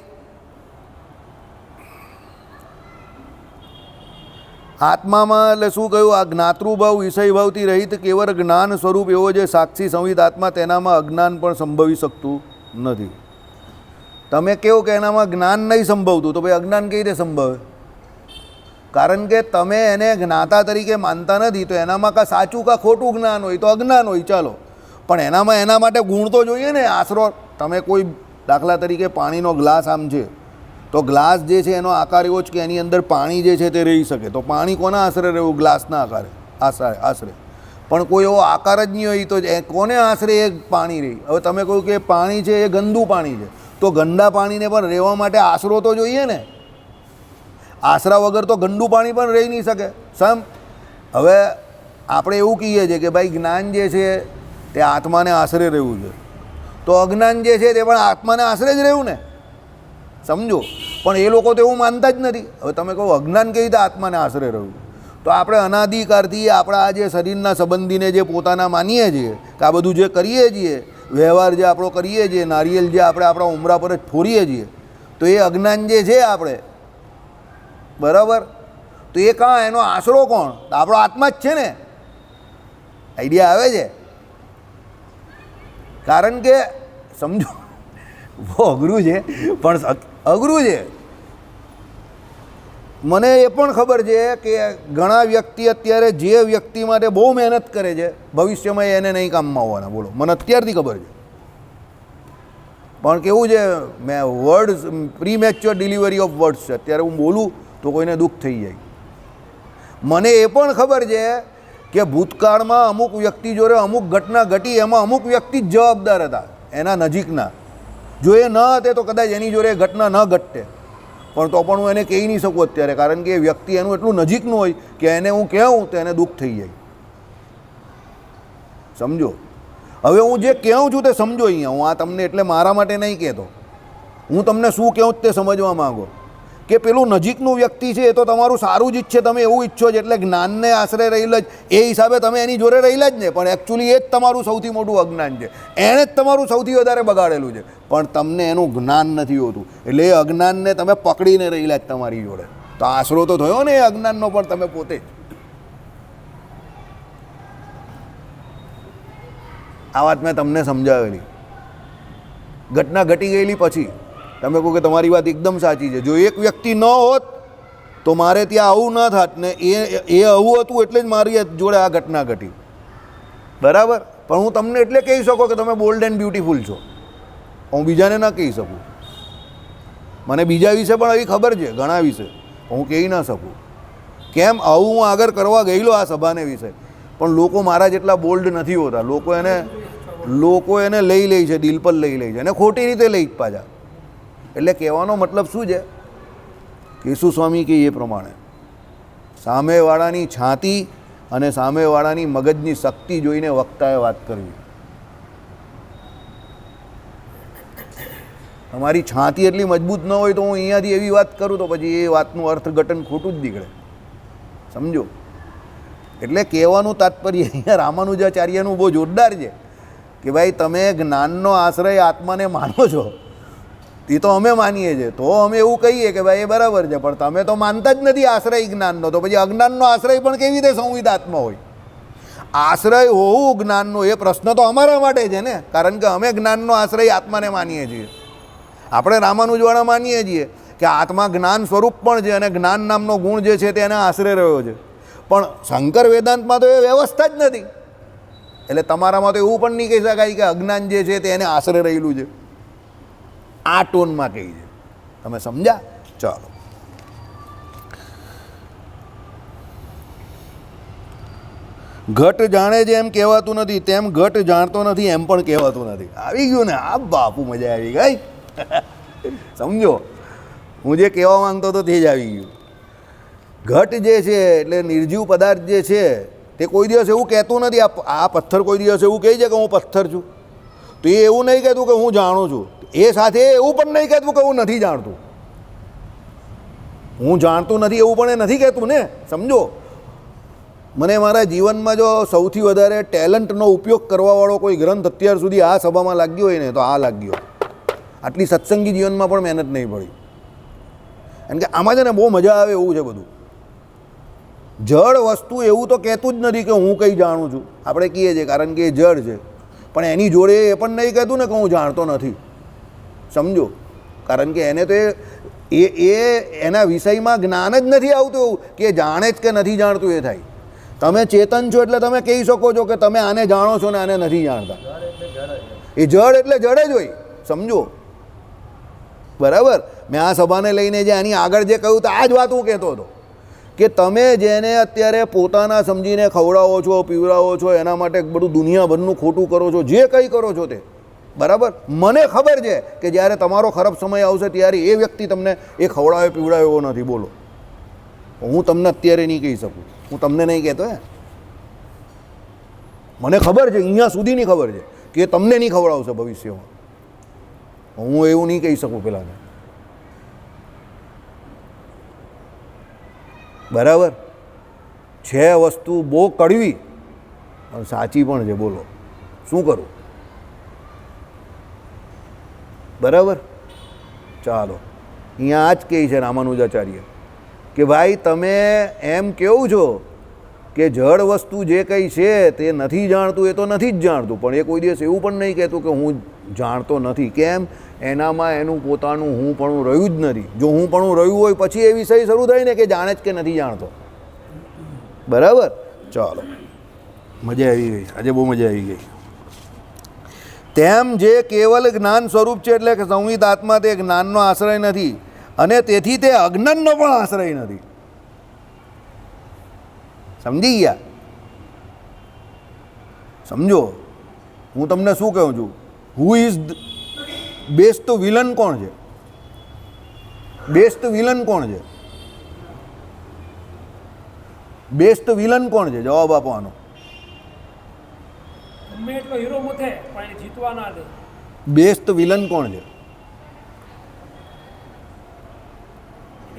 આત્મામાં એટલે શું કહ્યું? આ જ્ઞાતૃભાવ વિષયભાવથી રહિત કેવળ જ્ઞાન સ્વરૂપ એવો જે સાક્ષી સંવિત આત્મા, તેનામાં અજ્ઞાન પણ સંભવી શકતું નથી. તમે કહો કે એનામાં જ્ઞાન નહીં સંભવતું, તો ભાઈ અજ્ઞાન કઈ રીતે સંભવે? કારણ કે તમે એને જ્ઞાતા તરીકે માનતા નથી, તો એનામાં કાં સાચું કાં ખોટું જ્ઞાન હોય તો અજ્ઞાન હોય, ચાલો. પણ એનામાં એના માટે ગુણ તો જોઈએ ને, આશરો. તમે કોઈ દાખલા તરીકે પાણીનો ગ્લાસ આમ છે, તો ગ્લાસ જે છે એનો આકાર એવો જ કે એની અંદર પાણી જે છે તે રહી શકે. તો પાણી કોના આશરે રહેવું? ગ્લાસના આશરે. પણ કોઈ એવો આકાર જ નહીં હોય તો કોને આશરે એ પાણી રહી? હવે તમે કહ્યું કે પાણી છે એ ગંદુ પાણી છે, તો ગંદા પાણીને પણ રહેવા માટે આશરો તો જોઈએ ને. આશરા વગર તો ગંદુ પાણી પણ રહી નહીં શકે. હવે આપણે એવું કહીએ છીએ કે ભાઈ જ્ઞાન જે છે તે આત્માને આશરે રહેવું છે, તો અજ્ઞાન જે છે તે પણ આત્માને આશરે જ રહેવું ને. સમજો. પણ એ લોકો તો એવું માનતા જ નથી. હવે તમે કહો અજ્ઞાન કેવી રીતે આત્માને આશરે રહ્યું? તો આપણે અનાદિકાળથી આપણા આ જે શરીરના સંબંધીને જે પોતાના માનીએ છીએ કે આ બધું જે કરીએ છીએ, વ્યવહાર જે આપણો કરીએ છીએ, નારિયેલ જે આપણે આપણા ઉમરા પર જ ફોરીએ છીએ, તો એ અજ્ઞાન જે છે આપણે, બરાબર, તો એ કાં એનો આશરો કોણ? આપણો આત્મા જ છે ને. આઈડિયા આવે છે? કારણ કે સમજો, બહુ અઘરું છે, પણ અઘરું છે. મને એ પણ ખબર છે કે ઘણા વ્યક્તિ અત્યારે જે વ્યક્તિ માટે બહુ મહેનત કરે છે, ભવિષ્યમાં એને નહીં કામમાં આવવાના. બોલો, મને અત્યારથી ખબર છે. પણ કેવું છે, મેં words, premature delivery of words છે. અત્યારે હું બોલું તો કોઈને દુઃખ થઈ જાય. મને એ પણ ખબર છે કે ભૂતકાળમાં અમુક વ્યક્તિ જોડે અમુક ઘટના ઘટી, એમાં અમુક વ્યક્તિ જ જવાબદાર હતા, એના નજીકના. જો એ ન હતે તો કદાચ એની જોડે ઘટના ન ઘટતે. પણ તો પણ હું એને કહી નહીં શકું અત્યારે, કારણ કે એ વ્યક્તિ એનું એટલું નજીકનું હોય કે એને હું કહું તો એને દુઃખ થઈ જાય. સમજો. હવે હું જે કહું છું તે સમજો. અહીંયા હું આ તમને એટલે મારા માટે નહીં કહેતો, હું તમને શું કહું તે સમજવા માંગો કે પેલું નજીકનું વ્યક્તિ છે એ તો તમારું સારું જ ઈચ્છે, તમે એવું ઈચ્છો જ, એટલે જ્ઞાનને આશરે રહેલા જ એ હિસાબે તમે એની જોડે રહેલા જ ને. પણ એકચ્યુઅલી એ જ તમારું સૌથી મોટું અજ્ઞાન છે, એણે જ તમારું સૌથી વધારે બગાડેલું છે. પણ તમને એનું જ્ઞાન નથી હોતું, એટલે એ અજ્ઞાનને તમે પકડીને રહેલા જ તમારી જોડે. તો આશરો તો થયો ને એ અજ્ઞાનનો, પણ તમે પોતે જ. આ વાત મેં તમને સમજાવેલી. ઘટના ઘટી ગયેલી પછી તમે કહો કે તમારી વાત એકદમ સાચી છે. જો એક વ્યક્તિ ન હોત તો મારે ત્યાં આવું ન થાત ને, એ આવું હતું એટલે જ મારી જોડે આ ઘટના ઘટી. બરાબર. પણ હું તમને એટલે કહી શકો કે તમે બોલ્ડ એન્ડ બ્યુટીફુલ છો, હું બીજાને ના કહી શકું. મને બીજા વિશે પણ આવી ખબર છે, ઘણા વિશે હું કહી ના શકું. કેમ? આવું હું આગળ કરવા ગયેલો આ સભાને વિશે, પણ લોકો મારા જેટલા બોલ્ડ નથી હોતા. લોકો એને લઈ લે છે, દિલ પર લઈ લે છે, અને ખોટી રીતે લઈ જ પાછા. એટલે કહેવાનો મતલબ શું છે? કેશુ સ્વામી કે એ પ્રમાણે સામેવાળાની છાતી અને સામેવાળાની મગજની શક્તિ જોઈને વક્તાએ વાત કરવી. તમારી છાતી એટલી મજબૂત ન હોય તો હું અહીંયાથી એવી વાત કરું તો પછી એ વાતનું અર્થઘટન ખોટું જ નીકળે. સમજો. એટલે કહેવાનું તાત્પર્ય અહીંયા રામાનુજાચાર્યનું બહુ જોરદાર છે કે ભાઈ તમે જ્ઞાનનો આશ્રય આત્માને માનો છો, એ તો અમે માનીએ છીએ, તો અમે એવું કહીએ કે ભાઈ એ બરાબર છે. પણ તમે તો માનતા જ નથી આશ્રય જ્ઞાનનો, તો પછી અજ્ઞાનનો આશ્રય પણ કેવી રીતે સંવિત આત્મા હોય? આશ્રય હોવું જ્ઞાનનો એ પ્રશ્ન તો અમારા માટે છે ને, કારણ કે અમે જ્ઞાનનો આશ્રય આત્માને માનીએ છીએ. આપણે રામાનુજવાળા માનીએ છીએ કે આત્મા જ્ઞાન સ્વરૂપ પણ છે અને જ્ઞાન નામનો ગુણ જે છે તે એને આશરે રહ્યો છે. પણ શંકર વેદાંતમાં તો એ વ્યવસ્થા જ નથી. એટલે તમારામાં તો એવું પણ નહીં કહી શકાય કે અજ્ઞાન જે છે તે એને આશરે રહેલું છે. આ ટોનમાં કહી છે. તમે સમજ્યા? ચાલો. ઘટ જાણે છે એમ કહેવાતું નથી, તેમ ઘટ જાણતો નથી એમ પણ કહેવાતું નથી. આવી ગયું ને? આ બાપુ મજા આવી ગઈ. સમજો, હું જે કહેવા માંગતો હતો તે જ આવી ગયું. ઘટ જે છે એટલે નિર્જીવ પદાર્થ જે છે તે કોઈ દિવસ એવું કહેતું નથી. આ પથ્થર કોઈ દિવસ એવું કહે છે કે હું પથ્થર છું, તો એ એવું નહીં કહેતું કે હું જાણું છું. એ સાથે એવું પણ નહીં કહેતું કે હું નથી જાણતું. હું જાણતું નથી એવું પણ એ નથી કહેતું ને. સમજો. મને મારા જીવનમાં જો સૌથી વધારે ટેલેન્ટનો ઉપયોગ કરવાવાળો કોઈ ગ્રંથ અત્યાર સુધી આ સભામાં લાગ્યો હોય ને તો આ લાગ્યો. આટલી સત્સંગી જીવનમાં પણ મહેનત નહીં પડી. કારણ કે આમાં છે ને બહુ મજા આવે એવું છે બધું. જળ વસ્તુ એવું તો કહેતું જ નથી કે હું કંઈ જાણું છું. આપણે કહીએ છીએ કારણ કે એ જળ છે, પણ એની જોડે એ પણ નહીં કહેતું ને કે હું જાણતો નથી. સમજો, કારણ કે એને તો એના વિષયમાં જ્ઞાન જ નથી આવતું એવું કે જાણે જ કે નથી જાણતું એ થાય. તમે ચેતન છો એટલે તમે કહી શકો છો કે તમે આને જાણો છો ને આને નથી જાણતા. એ જળ એટલે જળ જ હોય. સમજો, બરાબર. મેં આ સભાને લઈને જે આની આગળ જે કહ્યું તો આ જ વાત હું કહેતો હતો કે તમે જેને અત્યારે પોતાના સમજીને ખવડાવો છો, પીવડાવો છો, એના માટે બધું દુનિયાભરનું ખોટું કરો છો, જે કંઈ કરો છો તે બરાબર. મને ખબર છે કે જ્યારે તમારો ખરાબ સમય આવશે ત્યારે એ વ્યક્તિ તમને એ ખવડાવે પીવડાવે એવો નથી. બોલો, હું તમને અત્યારે નહીં કહી શકું, હું તમને નહીં કહેતો. મને ખબર છે, અહીંયા સુધીની ખબર છે કે તમને નહીં ખવડાવશે ભવિષ્યમાં. હું એવું નહીં કહી શકું પેલાને. બરાબર છે. વસ્તુ બહુ કડવી અને સાચી પણ છે. બોલો, શું કરું? બરાબર. ચાલો, અહીંયા આ જ કહે છે રામાનુજાચાર્ય કે ભાઈ તમે એમ કેવું છો કે જળ વસ્તુ જે કંઈ છે તે નથી જાણતું, એ તો નથી જ જાણતું, પણ એ કોઈ દિવસ એવું પણ નહીં કહેતું કે હું જાણતો નથી. કેમ? એનામાં એનું પોતાનું હું પણ રહ્યું જ નથી. જો હું પણ રહ્યું હોય પછી એ વિષય શરૂ થાય ને કે જાણે જ કે નથી જાણતો. બરાબર. ચાલો, મજા આવી ગઈ આજે, બહુ મજા આવી ગઈ. તેમ જે કેવલ જ્ઞાન સ્વરૂપ છે એટલે કે સંવિત આત્મા તે જ્ઞાનનો આશ્રય નથી અને તેથી તે અજ્ઞાનનો પણ આશ્રય નથી. સમજી ગયા? સમજો, હું તમને શું કહું છું. હુ ઇઝ બેસ્ટ વિલન કોણ છે? બેસ્ટ વિલન કોણ છે? બેસ્ટ વિલન કોણ છે? જવાબ આપવાનો. બેસ્ટ વિલન કોણ છે?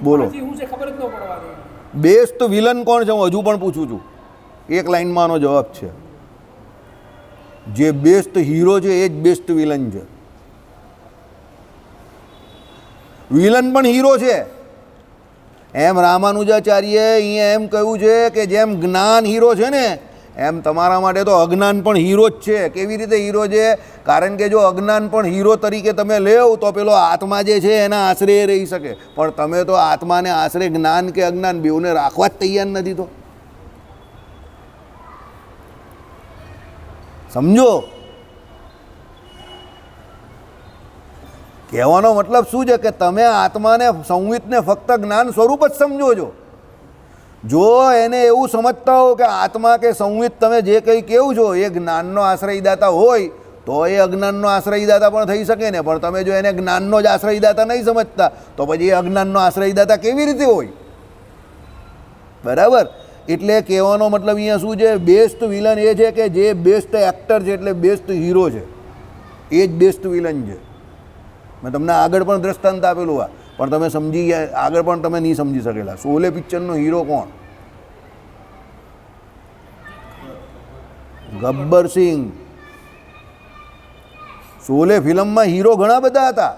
બોલો, બેસ્ટ વિલન કોણ છે? હું હજુ પણ પૂછું છું. એક લાઈનમાં આનો જવાબ છે. જે બેસ્ટ હીરો છે એ જ બેસ્ટ વિલન છે. વિલન પણ હીરો છે. એમ રામાનુજાચાર્ય અહીંયા એમ કહ્યું છે કે જેમ જ્ઞાન હીરો છે ને એમ તમારા માટે તો અજ્ઞાન પણ હીરો જ છે. કેવી રીતે હીરો છે? કારણ કે જો અજ્ઞાન પણ હીરો તરીકે તમે લેવો તો પેલો આત્મા જે છે એના આશરે રહી શકે, પણ તમે તો આત્માને આશરે જ્ઞાન કે અજ્ઞાન બેઉને રાખવા જ તૈયાર નથી. તો સમજો, કહેવાનો મતલબ શું છે કે તમે આત્માને સંવિતને ફક્ત જ્ઞાન સ્વરૂપ જ સમજો છો. જો એને એવું સમજતા હો કે આત્મા કે સંવિત તમે જે કંઈ કહો છો એ જ્ઞાનનો આશ્રયદાતા હોય તો એ અજ્ઞાનનો આશ્રયદાતા પણ થઈ શકે ને. પણ તમે જો એને જ્ઞાનનો જ આશ્રયદાતા નહીં સમજતા તો પછી એ અજ્ઞાનનો આશ્રયદાતા કેવી રીતે હોય? બરાબર. એટલે કહેવાનો મતલબ અહીંયા શું છે? બેસ્ટ વિલન એ છે કે જે બેસ્ટ એક્ટર છે એટલે બેસ્ટ હીરો છે, એ જ બેસ્ટ વિલન છે. મેં તમને આગળ પણ દ્રષ્ટાંત આપેલું આ, પણ તમે સમજી ગયા, આગળ પણ તમે નહીં સમજી શકેલા. શોલે પિક્ચરનો હીરો કોણ? ગબ્બર સિંહ. શોલે ફિલ્મમાં હીરો ઘણા બધા હતા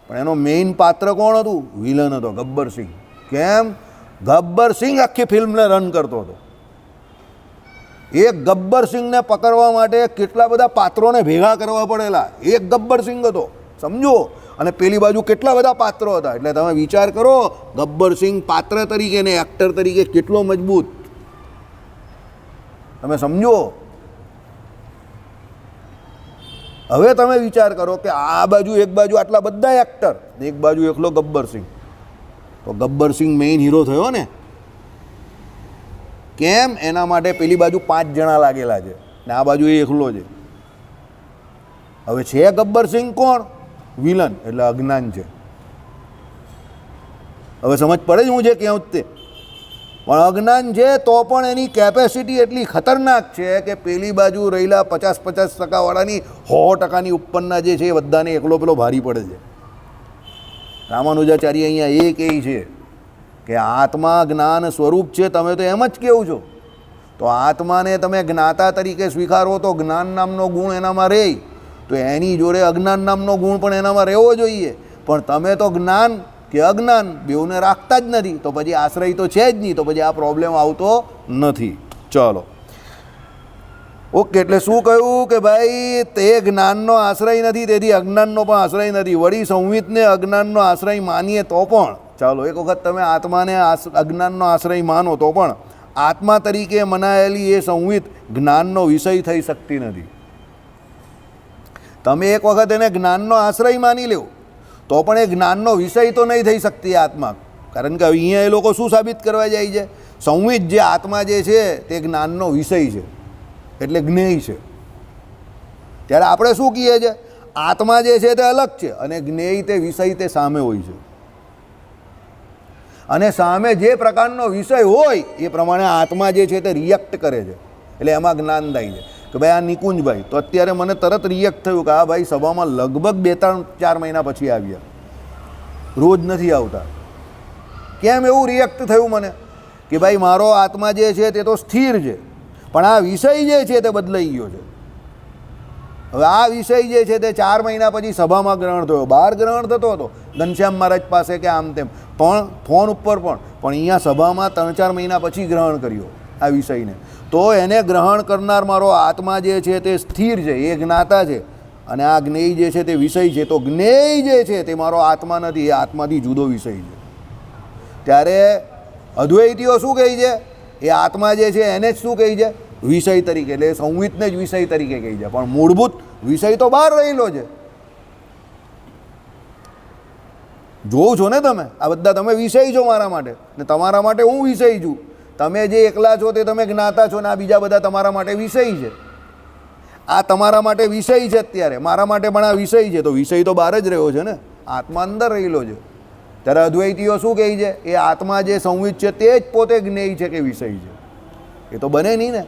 પણ એનો મેઇન પાત્ર કોણ હતું? વિલન હતો ગબ્બર સિંહ. કેમ? ગબ્બર સિંહ આખી ફિલ્મને રન કરતો હતો. એક ગબ્બર સિંહને પકડવા માટે કેટલા બધા પાત્રોને ભેગા કરવા પડેલા. એક ગબ્બર સિંહ હતો, સમજો. અને પેલી બાજુ કેટલા બધા પાત્રો હતા. એટલે તમે વિચાર કરો ગબ્બર સિંહ પાત્ર તરીકે ને એક્ટર તરીકે કેટલો મજબૂત. તમે સમજો. હવે તમે વિચાર કરો કે આ બાજુ એક બાજુ આટલા બધા એક્ટર, એક બાજુ એકલો ગબ્બર સિંહ, તો ગબ્બર સિંહ મેઇન હીરો થયો ને. કેમ? એના માટે પેલી બાજુ 5 જણા લાગેલા છે ને આ બાજુ એ એકલો છે. હવે છે ગબ્બર સિંહ કોણ? વિલન, એટલે અજ્ઞાન છે. હવે સમજ પડે જ હું જે કહું તે. પણ અજ્ઞાન છે તો પણ એની કેપેસિટી એટલી ખતરનાક છે કે પેલી બાજુ રહેલા 50-50% વાળાની 100%ની ઉપરના જે છે એ બધાને એકલો પેલો ભારી પડે છે. રામાનુજાચાર્ય અહીંયા એ કહે છે કે આત્મા જ્ઞાન સ્વરૂપ છે. તમે તો એમ જ કહો છો. તો આત્માને તમે જ્ઞાતા તરીકે સ્વીકારો તો જ્ઞાન નામનો ગુણ એનામાં રહે, તો એની જોડે અજ્ઞાન નામનો ગુણ પણ એનામાં રહેવો જોઈએ. પણ તમે તો જ્ઞાન કે અજ્ઞાન, બેઉને રાખતા જ નથી, તો પછી આશ્રય તો છે જ નહીં, તો પછી આ પ્રોબ્લેમ આવતો નથી. ચલો ઓકે. એટલે શું કહ્યું કે ભાઈ તે જ્ઞાનનો આશ્રય નથી, તેથી અજ્ઞાનનો પણ આશ્રય નથી. વળી સંવિતને અજ્ઞાનનો આશ્રય માનીએ તો પણ, ચાલો એક વખત તમે આત્માને અજ્ઞાનનો આશ્રય માનો તો પણ આત્મા તરીકે મનાયેલી એ સંવિત જ્ઞાનનો વિષય થઈ શકતી નથી. તમે એક વખત એને જ્ઞાનનો આશ્રય માની લો તો પણ એ જ્ઞાનનો વિષય તો નહીં થઈ શકતી આત્મા. કારણ કે અહીંયા એ લોકો શું સાબિત કરવા જાય છે? સંવિત જે આત્મા જે છે તે જ્ઞાનનો વિષય છે, એટલે જ્ઞેય છે. ત્યારે આપણે શું કહીએ છીએ? આત્મા જે છે તે અલગ છે અને જ્ઞેય તે વિષય તે સામે હોય છે. અને સામે જે પ્રકારનો વિષય હોય એ પ્રમાણે આત્મા જે છે તે રિએક્ટ કરે છે. એટલે એમાં જ્ઞાન થાય છે કે ભાઈ આ નિકુંજભાઈ તો અત્યારે મને તરત રિએક્ટ થયું કે આ ભાઈ સભામાં લગભગ 2-3-4 મહિના પછી આવ્યા, રોજ નથી આવતા. કેમ એવું રિએક્ટ થયું મને? કે ભાઈ મારો આત્મા જે છે તે તો સ્થિર છે, પણ આ વિષય જે છે તે બદલાઈ ગયો છે. હવે આ વિષય જે છે તે 4 મહિના પછી સભામાં ગ્રહણ થયો. બહાર ગ્રહણ થતો હતો ઘનશ્યામ મહારાજ પાસે કે આમ તેમ, પણ ફોન ઉપર પણ અહીંયા સભામાં 3-4 મહિના પછી ગ્રહણ કર્યો આ વિષયને. તો એને ગ્રહણ કરનાર મારો આત્મા જે છે તે સ્થિર છે, એ જ્ઞાતા છે, અને આ જ્ઞેય જે છે તે વિષય છે. તો જ્ઞેય જે છે તે મારો આત્મા નથી, એ આત્માથી જુદો વિષય છે. ત્યારે અદ્વૈતીઓ શું કહે છે? એ આત્મા જે છે એને જ શું કહે છે? વિષય તરીકે, એટલે સંવિતને જ વિષય તરીકે કહી છે. પણ મૂળભૂત વિષય તો બહાર રહેલો છે. જોઉં છો ને તમે, આ બધા તમે વિષય છો મારા માટે, ને તમારા માટે હું વિષય છું. તમે જે એકલા છો તે તમે જ્ઞાતા છો, ને આ બીજા બધા તમારા માટે વિષય છે. આ તમારા માટે વિષય છે અત્યારે, મારા માટે પણ આ વિષય છે. તો વિષય તો બહાર જ રહ્યો છે ને, આત્મા અંદર રહેલો છે. ત્યારે અદ્વૈતીઓ શું કહે છે? એ આત્મા જે સંવિત છે તે જ પોતે જ્ઞેય છે કે વિષય છે? એ તો બને નહીં ને,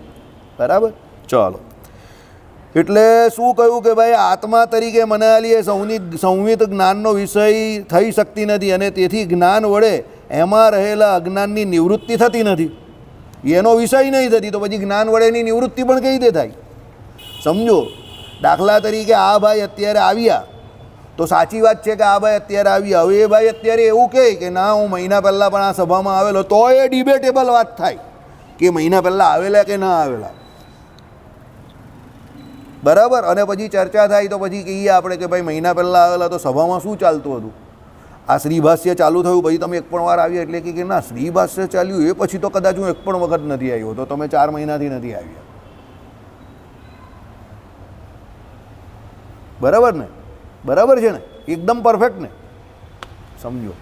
બરાબર? ચાલો, એટલે શું કહ્યું કે ભાઈ આત્મા તરીકે મનાયેલી એ સંવિત જ્ઞાનનો વિષય થઈ શકતી નથી, અને તેથી જ્ઞાન વડે એમાં રહેલા અજ્ઞાનની નિવૃત્તિ થતી નથી. એનો વિષય નહીં થતી, તો પછી જ્ઞાન વડેની નિવૃત્તિ પણ કઈ રીતે થાય? સમજો, દાખલા તરીકે આ ભાઈ અત્યારે આવ્યા, તો સાચી વાત છે કે આ ભાઈ અત્યારે આવ્યા. હવે એ ભાઈ અત્યારે એવું કહે કે ના હું મહિના પહેલાં પણ આ સભામાં આવેલો, તો એ ડિબેટેબલ વાત થાય કે મહિના પહેલાં આવેલા કે ના આવેલા, બરાબર? અને પછી ચર્ચા થાય તો પછી કહીએ આપણે કે ભાઈ મહિના પહેલાં આવેલા તો સભામાં શું ચાલતું હતું? આ શ્રીભાષ્ય ચાલુ થયું, પછી તમે એક પણ વાર આવ્યા, એટલે કે ના શ્રીભાષ્ય ચાલ્યું એ પછી તો કદાચ હું એક પણ વખત નથી આવ્યો, તો તમે 4 મહિનાથી નથી આવ્યા, બરાબર ને? બરાબર છે ને? એકદમ પરફેક્ટ ને? સમજો,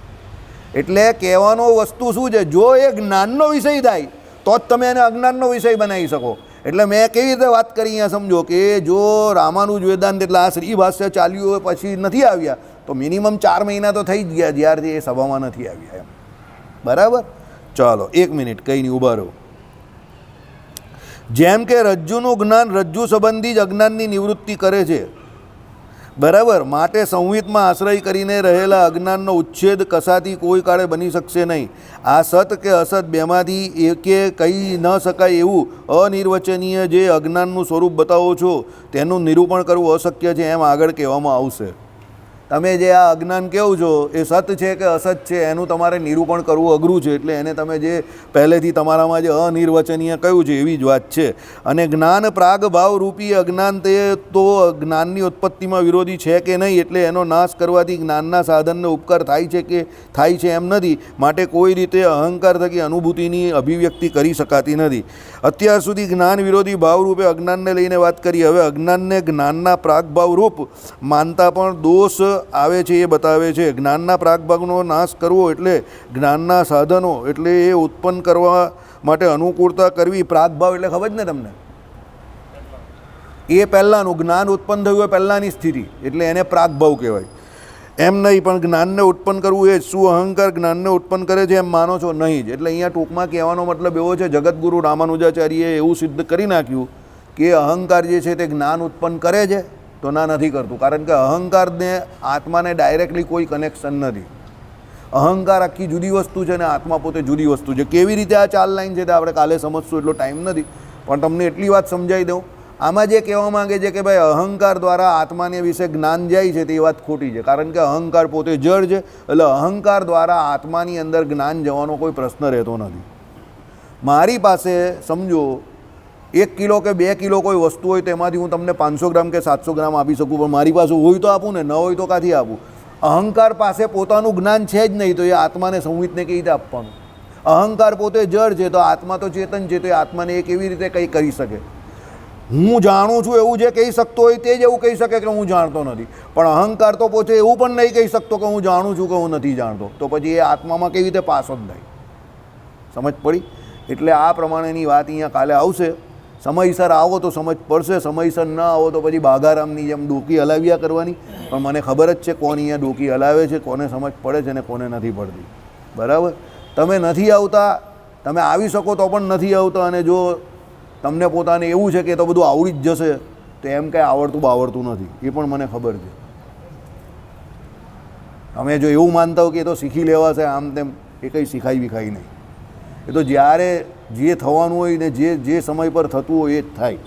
એટલે કહેવાનો વસ્તુ શું છે? જો એ જ્ઞાનનો વિષય થાય તો જ તમે એને અજ્ઞાનનો વિષય બનાવી શકો. એટલે મેં કેવી રીતે વાત કરી અહીંયા સમજો કે જો રામાનુજ વેદાંત એટલે આ શ્રીભાષ્ય ચાલ્યું હોય પછી નથી આવ્યા, તો મિનિમમ 4 મહિના તો થઈ જ ગયા જ્યારથી એ સભામાં નથી આવ્યા એમ, બરાબર? ચાલો 1 મિનિટ, કંઈ નહીં, ઊભા રહો. જેમ કે રજ્જુનું જ્ઞાન રજ્જુ સંબંધી જ અજ્ઞાનની નિવૃત્તિ કરે છે, બરાબર? માટે સંવિતમાં આશ્રય કરીને રહેલા અજ્ઞાનનો ઉચ્છેદ કશાથી કોઈ કાળે બની શકશે નહીં. આ સત કે અસત બેમાંથી એકે કહી ન શકાય એવું અનિર્વચનીય જે અજ્ઞાનનું સ્વરૂપ બતાવો છો તેનું નિરૂપણ કરવું અશક્ય છે એમ આગળ કહેવામાં આવશે. તમે જે આ અજ્ઞાન કહો છો એ સત છે કે અસત છે એનું તમારે નિરૂપણ કરવું અઘરું છે. એટલે એને તમે જે પહેલેથી તમારામાં જે અનિર્વચનીય કહ્યું છે એવી જ વાત છે. અને જ્ઞાન પ્રાગભાવરૂપી અજ્ઞાન તે તો જ્ઞાનની ઉત્પત્તિમાં વિરોધી છે કે નહીં, એટલે એનો નાશ કરવાથી જ્ઞાનના સાધનને ઉપકાર થાય છે કે થાય છે એમ નથી. માટે કોઈ રીતે અહંકાર થકી અનુભૂતિની અભિવ્યક્તિ કરી શકાતી નથી. અત્યાર સુધી જ્ઞાન વિરોધી ભાવરૂપે અજ્ઞાનને લઈને વાત કરી. હવે અજ્ઞાનને જ્ઞાનના પ્રાગભાવરૂપ માનતા પણ દોષ આવે છે એ બતાવે છે. જ્ઞાનના પ્રાગભાવનો નાશ કરવો એટલે જ્ઞાનના સાધનો એટલે એ ઉત્પન્ન કરવા માટે અનુકૂળતા કરવી. પ્રાગભાવ એટલે ખબર જ ને તમને? એ પહેલાંનું જ્ઞાન ઉત્પન્ન થયું હોય પહેલાંની સ્થિતિ, એટલે એને પ્રાગભાવ કહેવાય. એમ નહીં, પણ જ્ઞાનને ઉત્પન્ન કરવું એ શું અહંકાર જ્ઞાનને ઉત્પન્ન કરે છે એમ માનો છો? નહીં જ. એટલે અહીંયા ટૂંકમાં કહેવાનો મતલબ એવો છે, જગતગુરુ રામાનુજાચાર્યએ એવું સિદ્ધ કરી નાખ્યું કે અહંકાર જે છે તે જ્ઞાન ઉત્પન્ન કરે છે, તો ના, નથી કરતું. કારણ કે અહંકારને આત્માને ડાયરેક્ટલી કોઈ કનેક્શન નથી. અહંકાર આખી જુદી વસ્તુ છે ને આત્મા પોતે જુદી વસ્તુ છે. કેવી રીતે આ 4 લાઈન છે તે આપણે કાલે સમજશું, એટલો ટાઈમ નથી, પણ તમને એટલી વાત સમજાવી દઉં. આમાં જે કહેવા માંગે છે કે ભાઈ અહંકાર દ્વારા આત્માને વિશે જ્ઞાન જાય છે તે વાત ખોટી છે, કારણ કે અહંકાર પોતે જળ છે, એટલે અહંકાર દ્વારા આત્માની અંદર જ્ઞાન જવાનો કોઈ પ્રશ્ન રહેતો નથી. મારી પાસે સમજો 1 કિલો કે 2 કિલો કોઈ વસ્તુ હોય તેમાંથી હું તમને 500 ગ્રામ કે 700 ગ્રામ આપી શકું, પણ મારી પાસે હોય તો આપું ને, ન હોય તો ક્યાંથી આપું? અહંકાર પાસે પોતાનું જ્ઞાન છે જ નહીં, તો એ આત્માને સંવિતને કેવી રીતે આપવાનું? અહંકાર પોતે જળ છે, તો આત્મા તો ચેતન છે, તો એ આત્માને એ કેવી રીતે કંઈ કરી શકે? હું જાણું છું એવું જે કહી શકતો હોય તે જ એવું કહી શકે કે હું જાણતો નથી, પણ અહંકાર તો પોતે એવું પણ નહીં કહી શકતો કે હું જાણું છું કે હું નથી જાણતો, તો પછી એ આત્મામાં કેવી રીતે પાસ ઓન થાય? સમજ પડી? એટલે આ પ્રમાણેની વાત અહીંયા કાલે આવશે. સમયસર આવો તો સમજ પડશે, સમયસર ન આવો તો પછી બાઘારામની જેમ ડોકી હલાવ્યા કરવાની. પણ મને ખબર જ છે કોણ અહીંયા ડોકી હલાવે છે, કોને સમજ પડે છે ને કોને નથી પડતી. બરાબર? તમે નથી આવતા, તમે આવી શકો તો પણ નથી આવતા, અને જો તમને પોતાને એવું છે કે તો બધું આવડી જ જશે, તો એમ કંઈ આવડતું નથી, એ પણ મને ખબર છે. તમે જો એવું માનતા હો કે એ તો શીખી લેવાશે આમ તેમ, એ કંઈ શીખાઈ વિખાઈ નહીં. એ તો જ્યારે જે થવાનું હોય ને જે સમય પર થતું હોય એ જ થાય.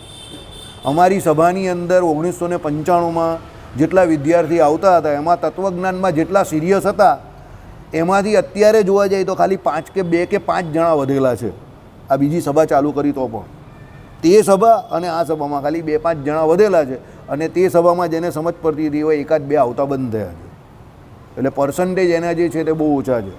અમારી સભાની અંદર 1995માં જેટલા વિદ્યાર્થી આવતા હતા, એમાં તત્વજ્ઞાનમાં જેટલા સિરિયસ હતા એમાંથી અત્યારે જોવા જઈએ તો ખાલી 5 કે 2 કે 5 જણા વધેલા છે. આ બીજી સભા ચાલુ કરી તો પણ તે સભા અને આ સભામાં ખાલી 2-5 જણા વધેલા છે, અને તે સભામાં જેને સમજ પડતી હતી હોય 1-2 આવતા બંધ થયા છે. એટલે પર્સન્ટેજ એના જે છે તે બહુ ઓછા છે.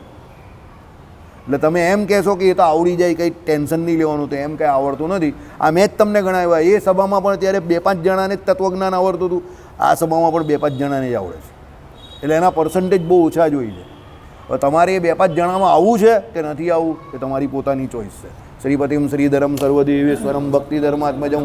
એટલે તમે એમ કહેશો કે એ તો આવડી જાય, કંઈ ટેન્શન નહીં લેવાનું, તો એમ કંઈ આવડતું નથી. આ મેં જ તમને ગણાવ્યા, એ સભામાં પણ ત્યારે 2-5 જણાને જ તત્વજ્ઞાન આવડતું હતું, આ સભામાં પણ 2-5 જણાને જ આવડે છે. એટલે એના પર્સન્ટેજ બહુ ઓછા જ હોય છે. હવે તમારે એ 2-5 જણામાં આવવું છે કે નથી આવવું એ તમારી પોતાની ચોઈસ છે. શ્રીપતિમ શ્રીધરમ સર્વદેવેશ્વરમ ભક્તિ ધર્માત્મજમ